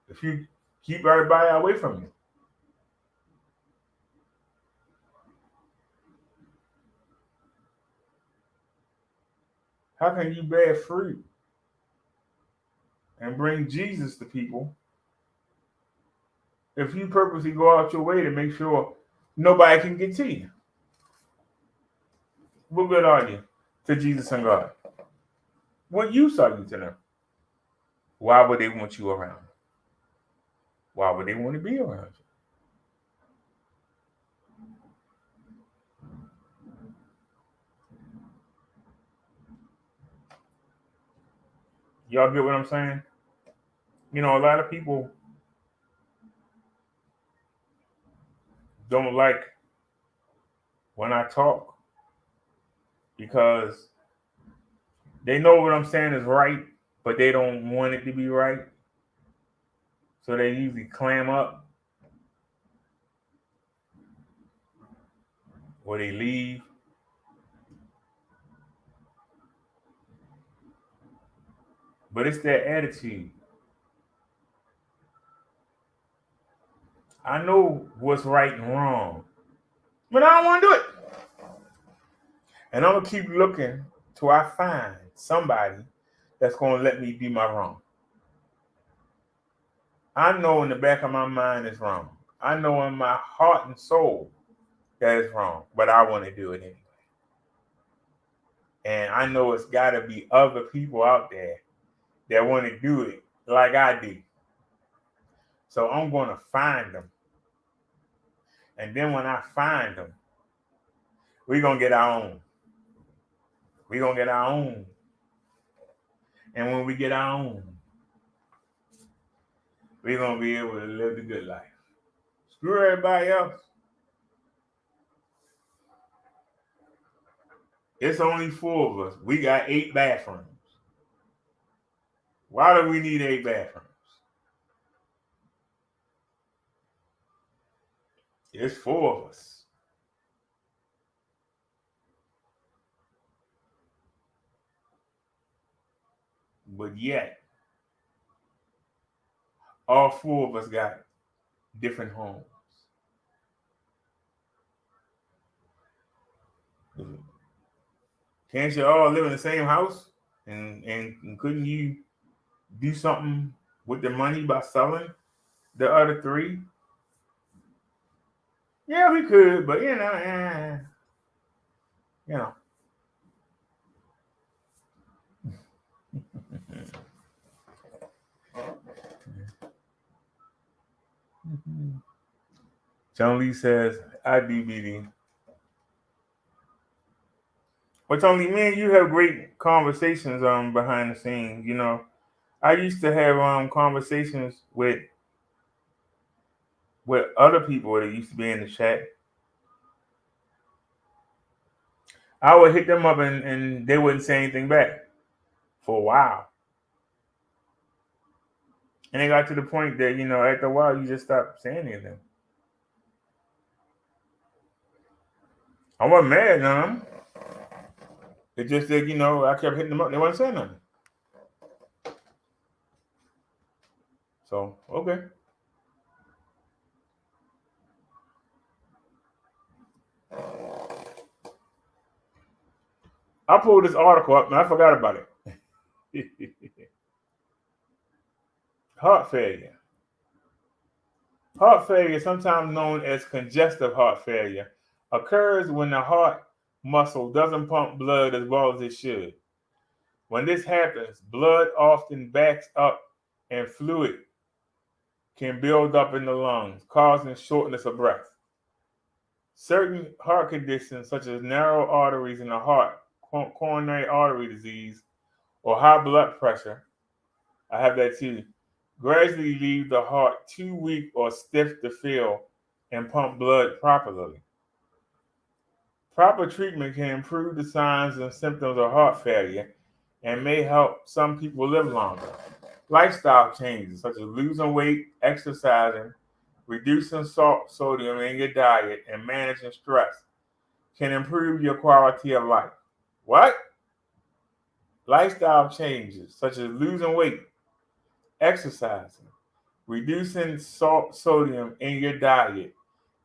if you keep everybody away from you? How can you bear fruit and bring Jesus to people, if you purposely go out your way to make sure nobody can get to you, what good are you to Jesus and God? What use are you to them? Why would they want you around? Why would they want to be around you? Y'all get what I'm saying? You know, a lot of people don't like when I talk because they know what I'm saying is right, but they don't want it to be right. So they usually clam up or they leave. But it's their attitude. I know what's right and wrong, but I don't want to do it. And I'm going to keep looking till I find somebody that's going to let me do my wrong. I know in the back of my mind it's wrong. I know in my heart and soul that it's wrong, but I want to do it anyway. And I know it's got to be other people out there that want to do it like I do. So I'm going to find them. And then when I find them, we're going to get our own. We're going to get our own. And when we get our own, we're going to be able to live the good life. Screw everybody else. It's only 4 of us. We got 8 bathrooms. Why do we need 8 bathrooms? It's 4 of us. But yet, all 4 of us got different homes. Can't you all live in the same house? And couldn't you do something with the money by selling the other 3? Yeah, we could, but you know. John Lee says, I do, BD. But Tony, man, you have great conversations behind the scenes. You know, I used to have conversations with other people that used to be in the chat. I would hit them up and they wouldn't say anything back for a while. And it got to the point that, you know, after a while you just stopped saying anything. I wasn't mad at them. It just that, you know, I kept hitting them up. They wasn't saying nothing. So, okay. I pulled this article up and I forgot about it. Heart failure. Heart failure, sometimes known as congestive heart failure, occurs when the heart muscle doesn't pump blood as well as it should. When this happens, blood often backs up and fluid can build up in the lungs, causing shortness of breath. Certain heart conditions, such as narrow arteries in the heart, coronary artery disease, or high blood pressure, I have that too, gradually leave the heart too weak or stiff to fill and pump blood properly. Proper treatment can improve the signs and symptoms of heart failure and may help some people live longer. Lifestyle changes such as losing weight, exercising, reducing salt, sodium in your diet, and managing stress can improve your quality of life. What? Lifestyle changes such as losing weight, exercising, reducing salt, sodium in your diet,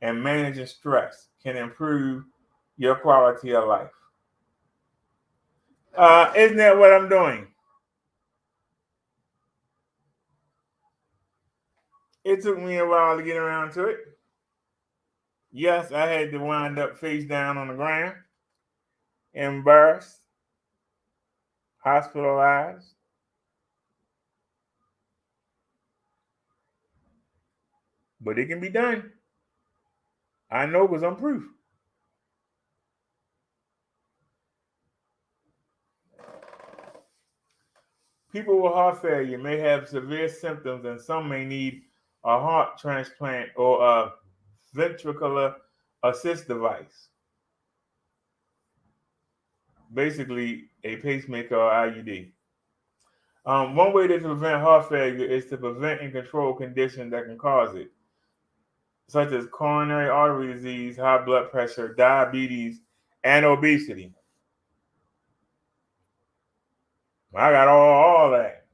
and managing stress can improve your quality of life. Isn't that what I'm doing? It took me a while to get around to it. Yes, I had to wind up face down on the ground, embarrassed, hospitalized. But it can be done. I know because I'm proof. People with heart failure may have severe symptoms, and some may need a heart transplant or a ventricular assist device, basically a pacemaker or IUD. One way to prevent heart failure is to prevent and control conditions that can cause it, such as coronary artery disease, high blood pressure, diabetes, and obesity. I got all that.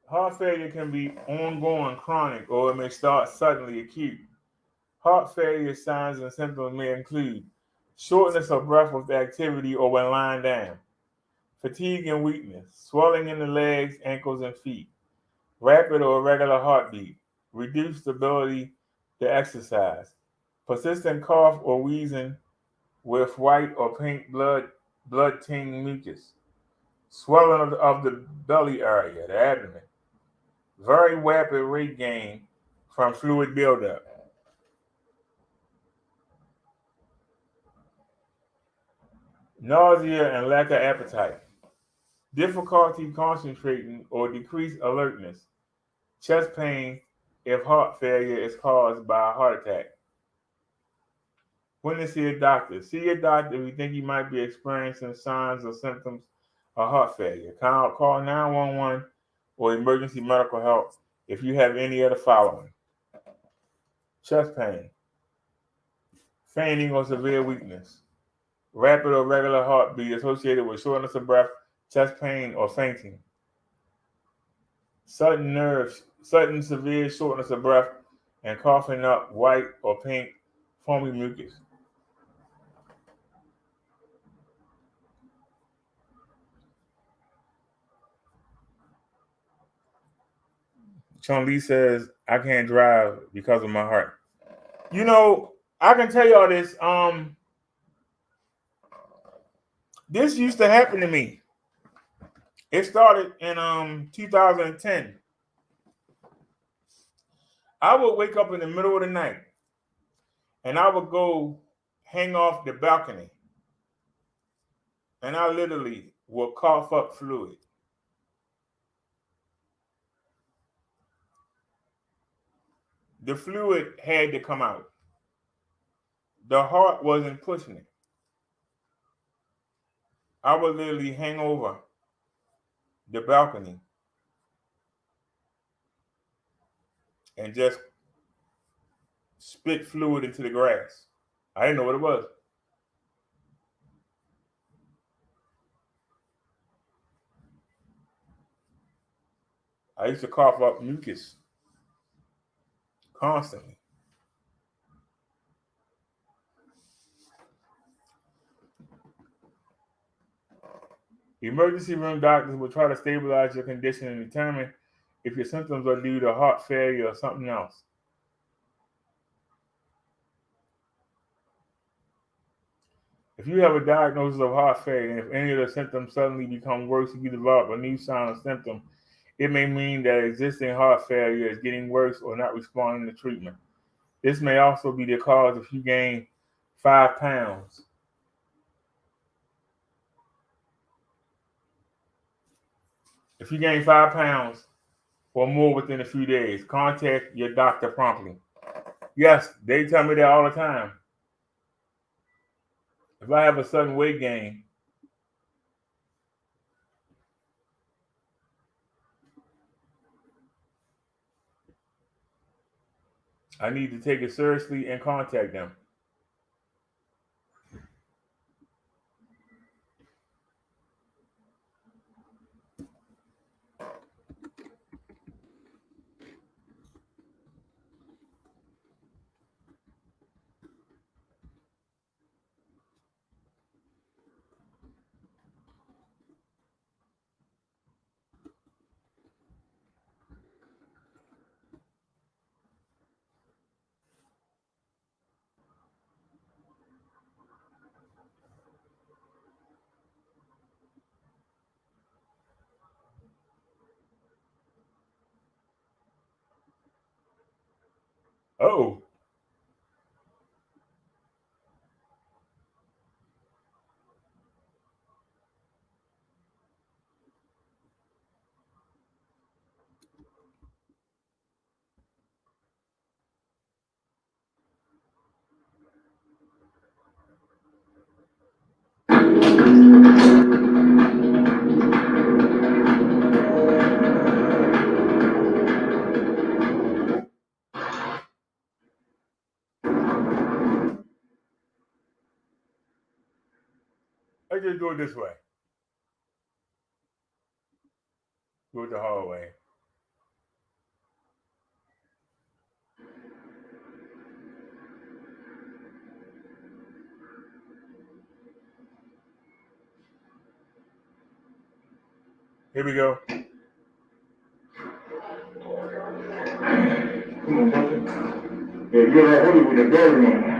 Heart failure can be ongoing, chronic, or it may start suddenly acute. Heart failure signs and symptoms may include shortness of breath with activity or when lying down, fatigue and weakness, swelling in the legs, ankles, and feet, rapid or irregular heartbeat, reduced ability to exercise, persistent cough or wheezing with white or pink blood tinged mucus, swelling of the belly area, the abdomen, very rapid weight gain from fluid buildup, nausea and lack of appetite, difficulty concentrating or decreased alertness, chest pain if heart failure is caused by a heart attack. When to see a doctor? See your doctor if you think you might be experiencing signs or symptoms of heart failure. Call 911 or emergency medical help if you have any of the following: chest pain, fainting or severe weakness, rapid or regular heartbeat associated with shortness of breath, chest pain, or fainting, sudden severe shortness of breath, and coughing up white or pink foamy mucus. Chun Li says, I can't drive because of my heart. You know, I can tell y'all this. This used to happen to me. It started in 2010. I would wake up in the middle of the night and I would go hang off the balcony and I literally would cough up fluid. The fluid had to come out. The heart wasn't pushing it. I would literally hang over the balcony and just spit fluid into the grass. I didn't know what it was. I used to cough up mucus constantly. Emergency room doctors will try to stabilize your condition and determine if your symptoms are due to heart failure or something else. If you have a diagnosis of heart failure and if any of the symptoms suddenly become worse and you develop a new sign or symptom, it may mean that existing heart failure is getting worse or not responding to treatment. This may also be the cause if you gain 5 pounds. If you gain 5 pounds or more within a few days, contact your doctor promptly. Yes, they tell me that all the time. If I have a sudden weight gain, I need to take it seriously and contact them. Oh, let's just do it this way. Do it the hallway. Here we go. Yeah, you're already with the dirty one.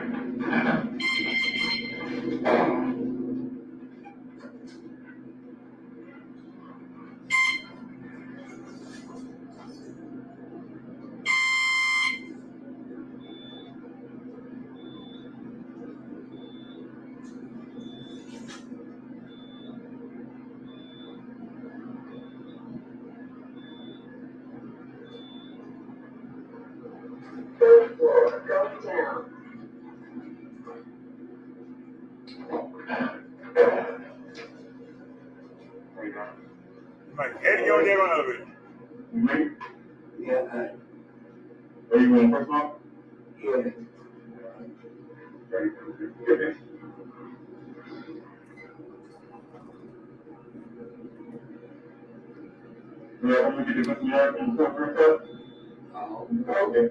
Third floor, going down. Like, Eddie, you're there on elevator. Me? Yeah. Are you going first off? Yeah. Yeah, I'm gonna get this mark and stuff like that. Oh, okay.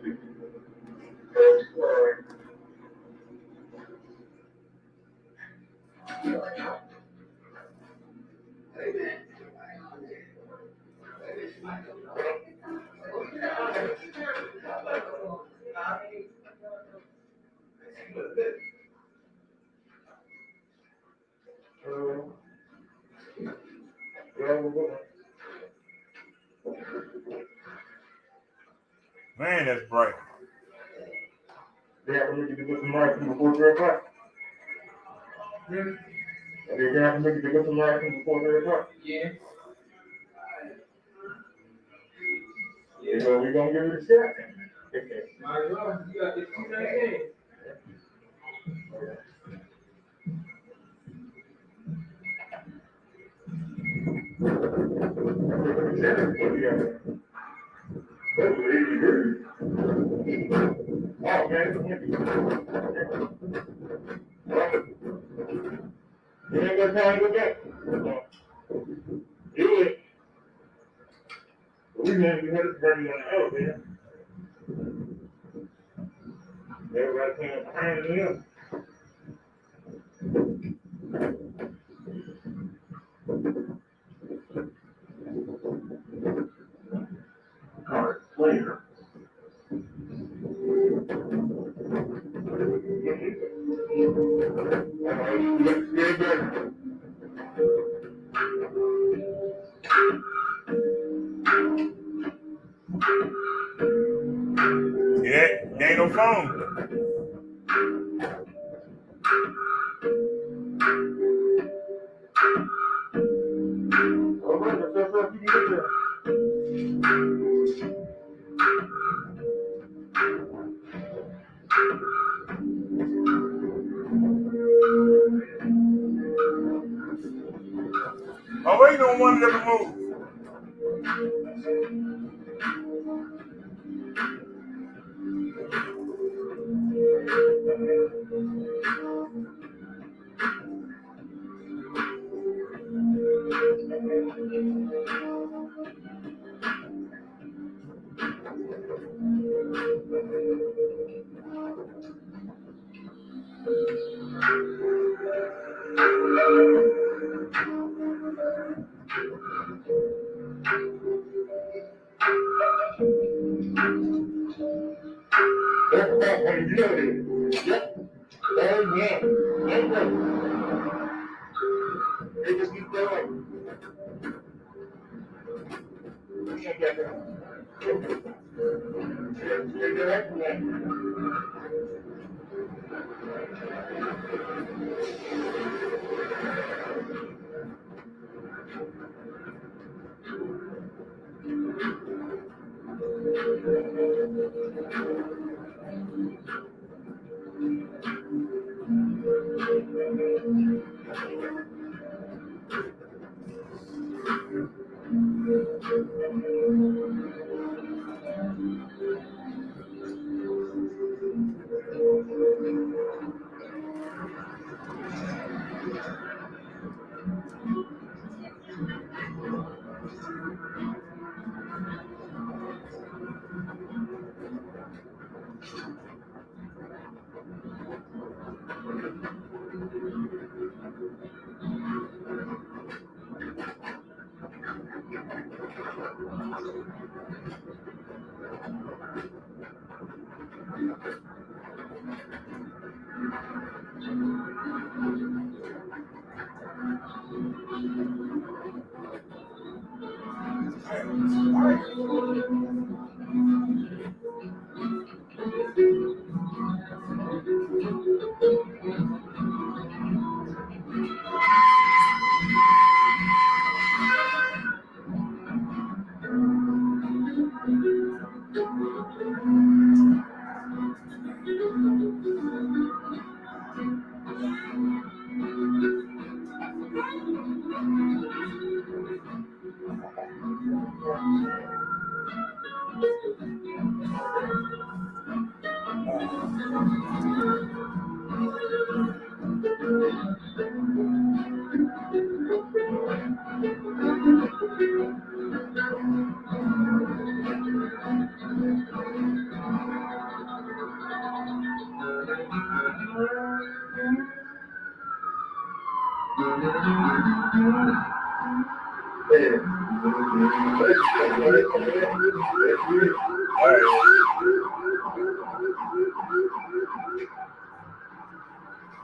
First floor. Man, that's bright. Yeah, I'm gonna get this mark before 3 o'clock. Yeah. Are you gonna make it to get some mark before 3 o'clock? Yeah. Yeah, so we're gonna give it a shot. Might as well. You got this 219. That's 80 degrees. Oh, man, it's windy. You ain't got time to go back. Do it. We had to bring you on the elevator. Everybody came behind him. All right, later. Let's get back. Yeah, there ain't no phone. All right, that's up. You can get there. I'm waiting on one of them to move. That's back when you know it. Yep. Amen. Amen. They just keep going. We ain't got that.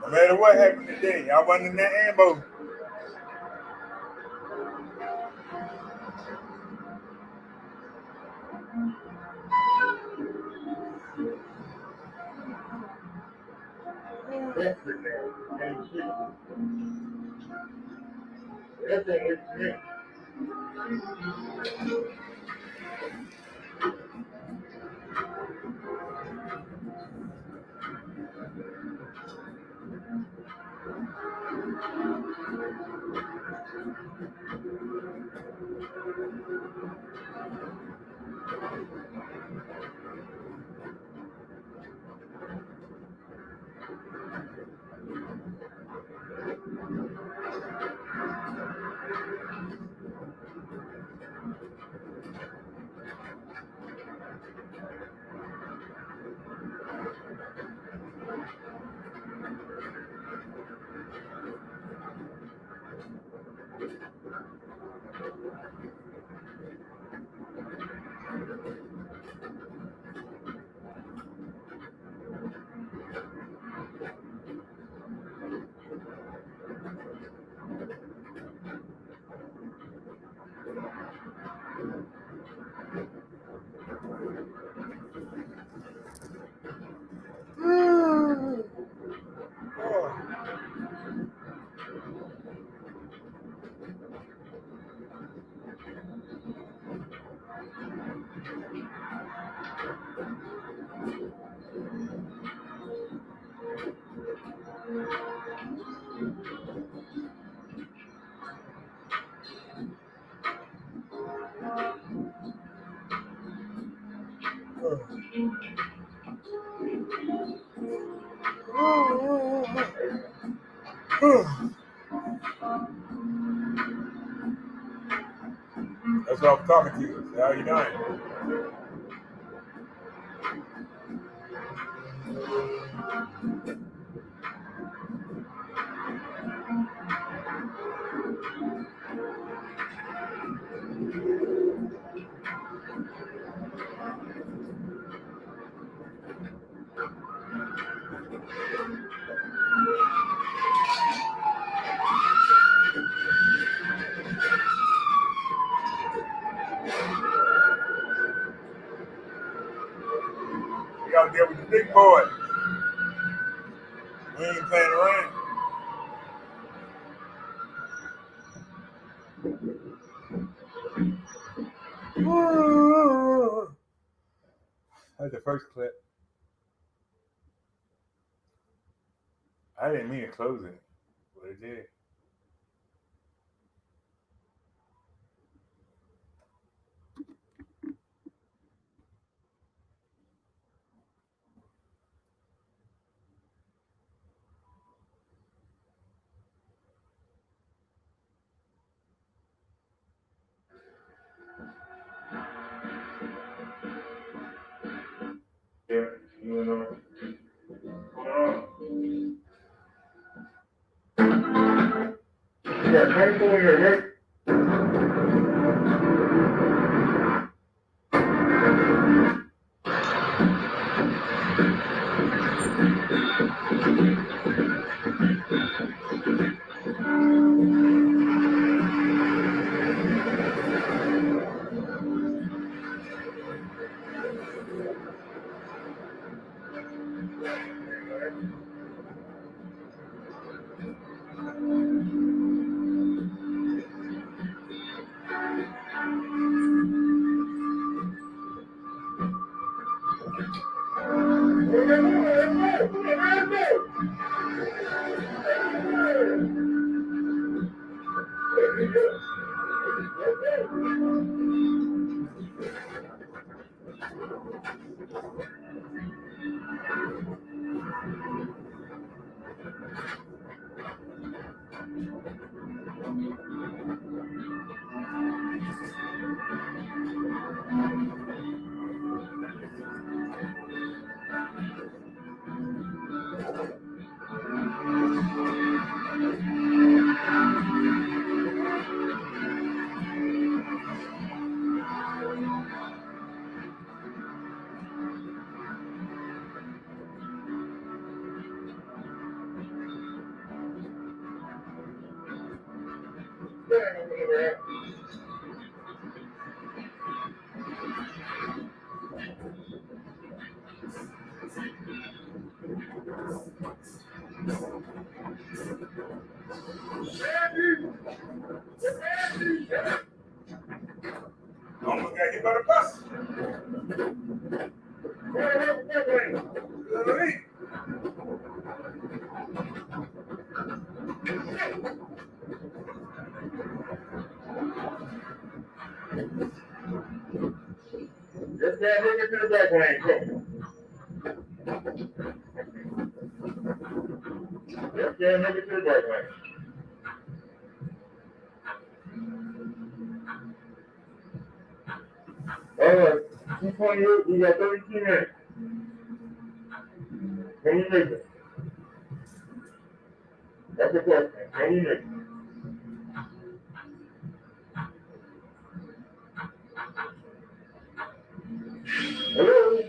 No matter what happened today, I wasn't in that ambo. That's what I'm talking to you. How you doing? Boy, we ain't playing around. That's the first clip. I didn't mean to close it, but it did. Yeah, you know. Hold on. You got 24 in there, right? Almost got hit by the bus. Just got to to the back lane. Go. Just got to to the back lane. All right. 228, we got 32 minutes. Can you make it? That's the question. Can you make it? Hello?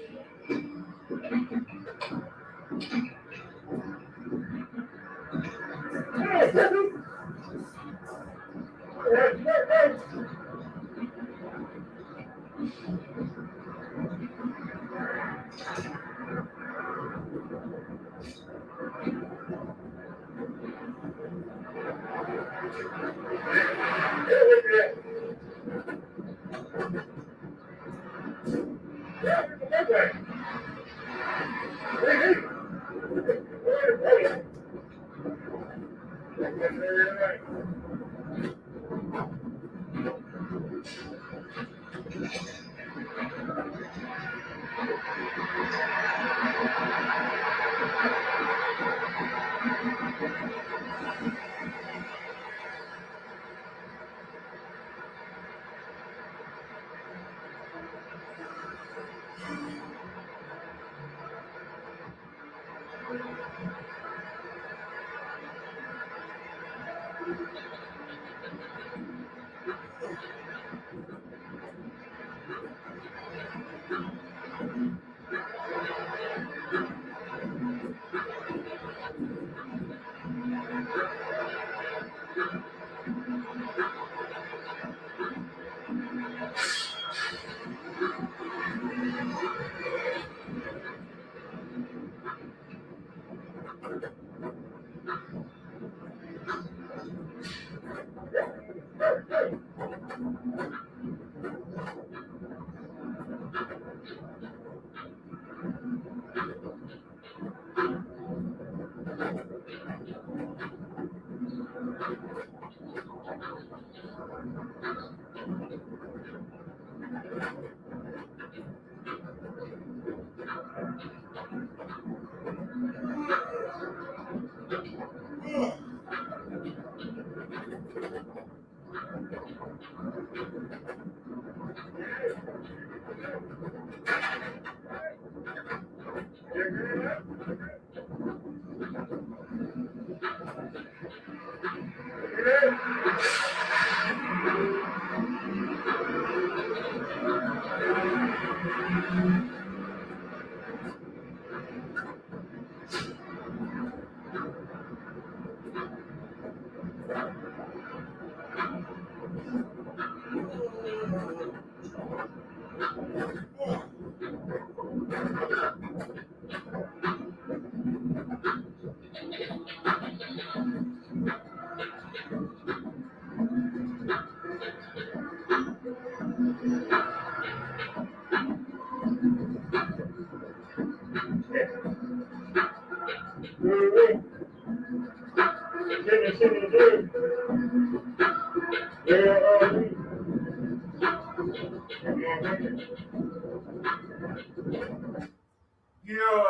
You know,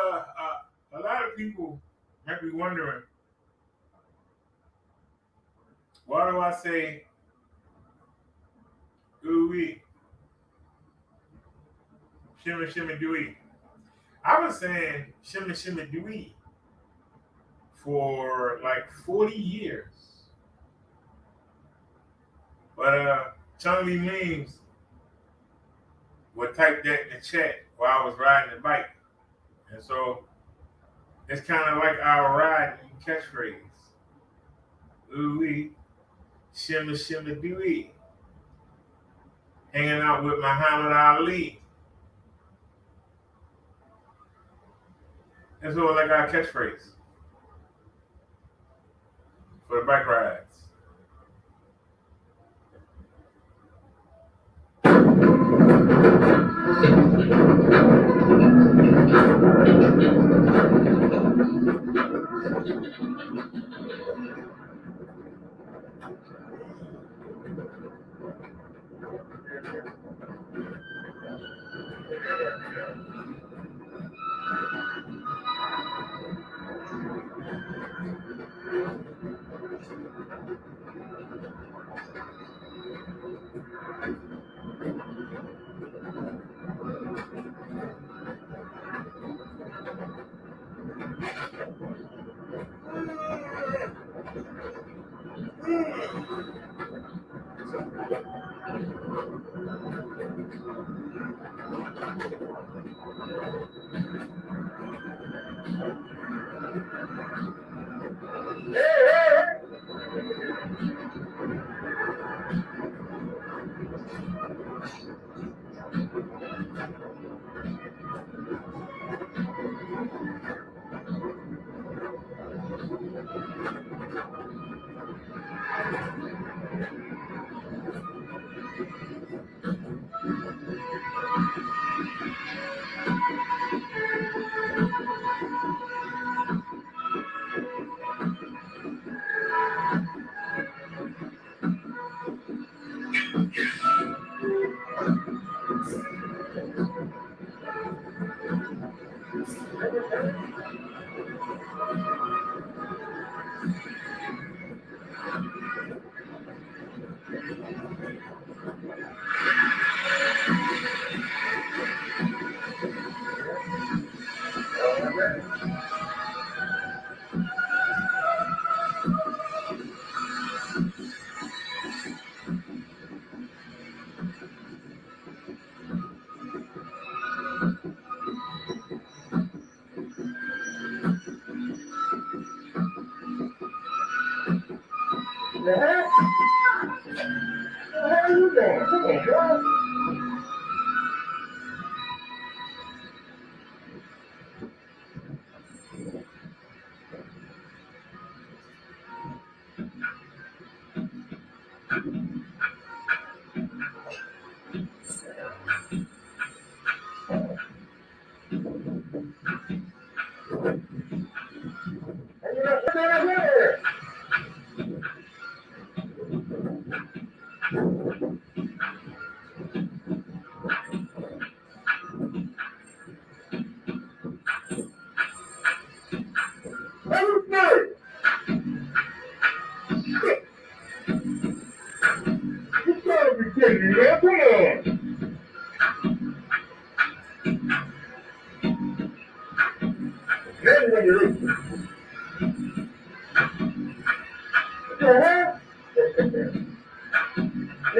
a lot of people might be wondering, why do I say ooh wee, shimmy shimmy dooey? I was saying shimmy shimmy dooey for like 40 years. But Chung Lee Memes would type that in the chat while I was riding the bike. And so it's kind of like our ride catchphrase. Ooh wee, shimmy shimmy dooey. Hanging out with Muhammad Ali. And so like our catchphrase for the bike rides. The heck? What the hell are you doing? Come on, bro. You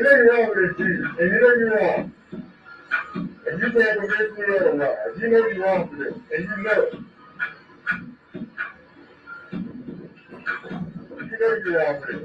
know you're wrong with this, Jesus, and you know you're wrong. And you can't convince me otherwise. You know you're wrong for this, and you know it. You know you're wrong for this.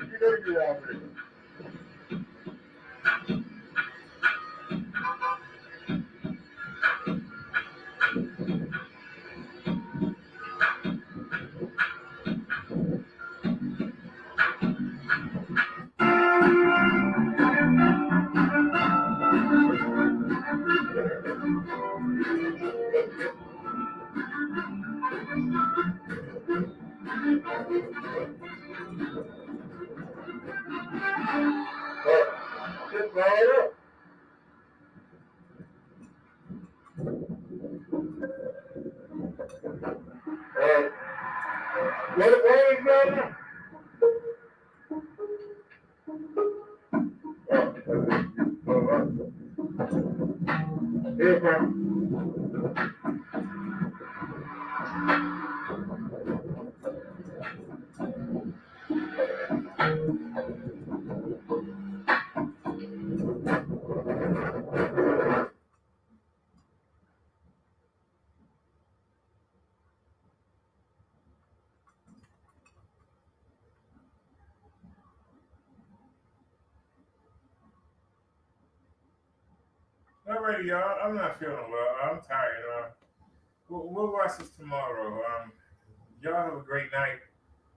You know you're wrong for this. Just right up. What is that? Here, man. Alrighty, y'all. I'm not feeling well. I'm tired. We'll watch this tomorrow. Y'all have a great night.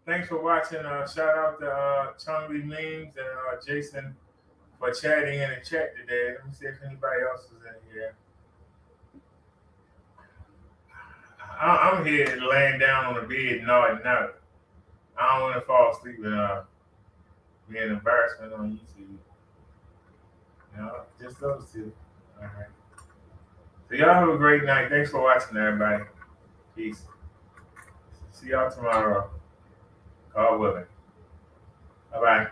Thanks for watching. Shout out to Chung Lee Memes and Jason for chatting in the chat today. Let me see if anybody else is in here. I'm here laying down on the bed nodding out. I don't want to fall asleep and be an embarrassment on YouTube. You know, just those two. All right. So y'all have a great night. Thanks for watching, everybody. Peace. See y'all tomorrow. God willing. Bye bye.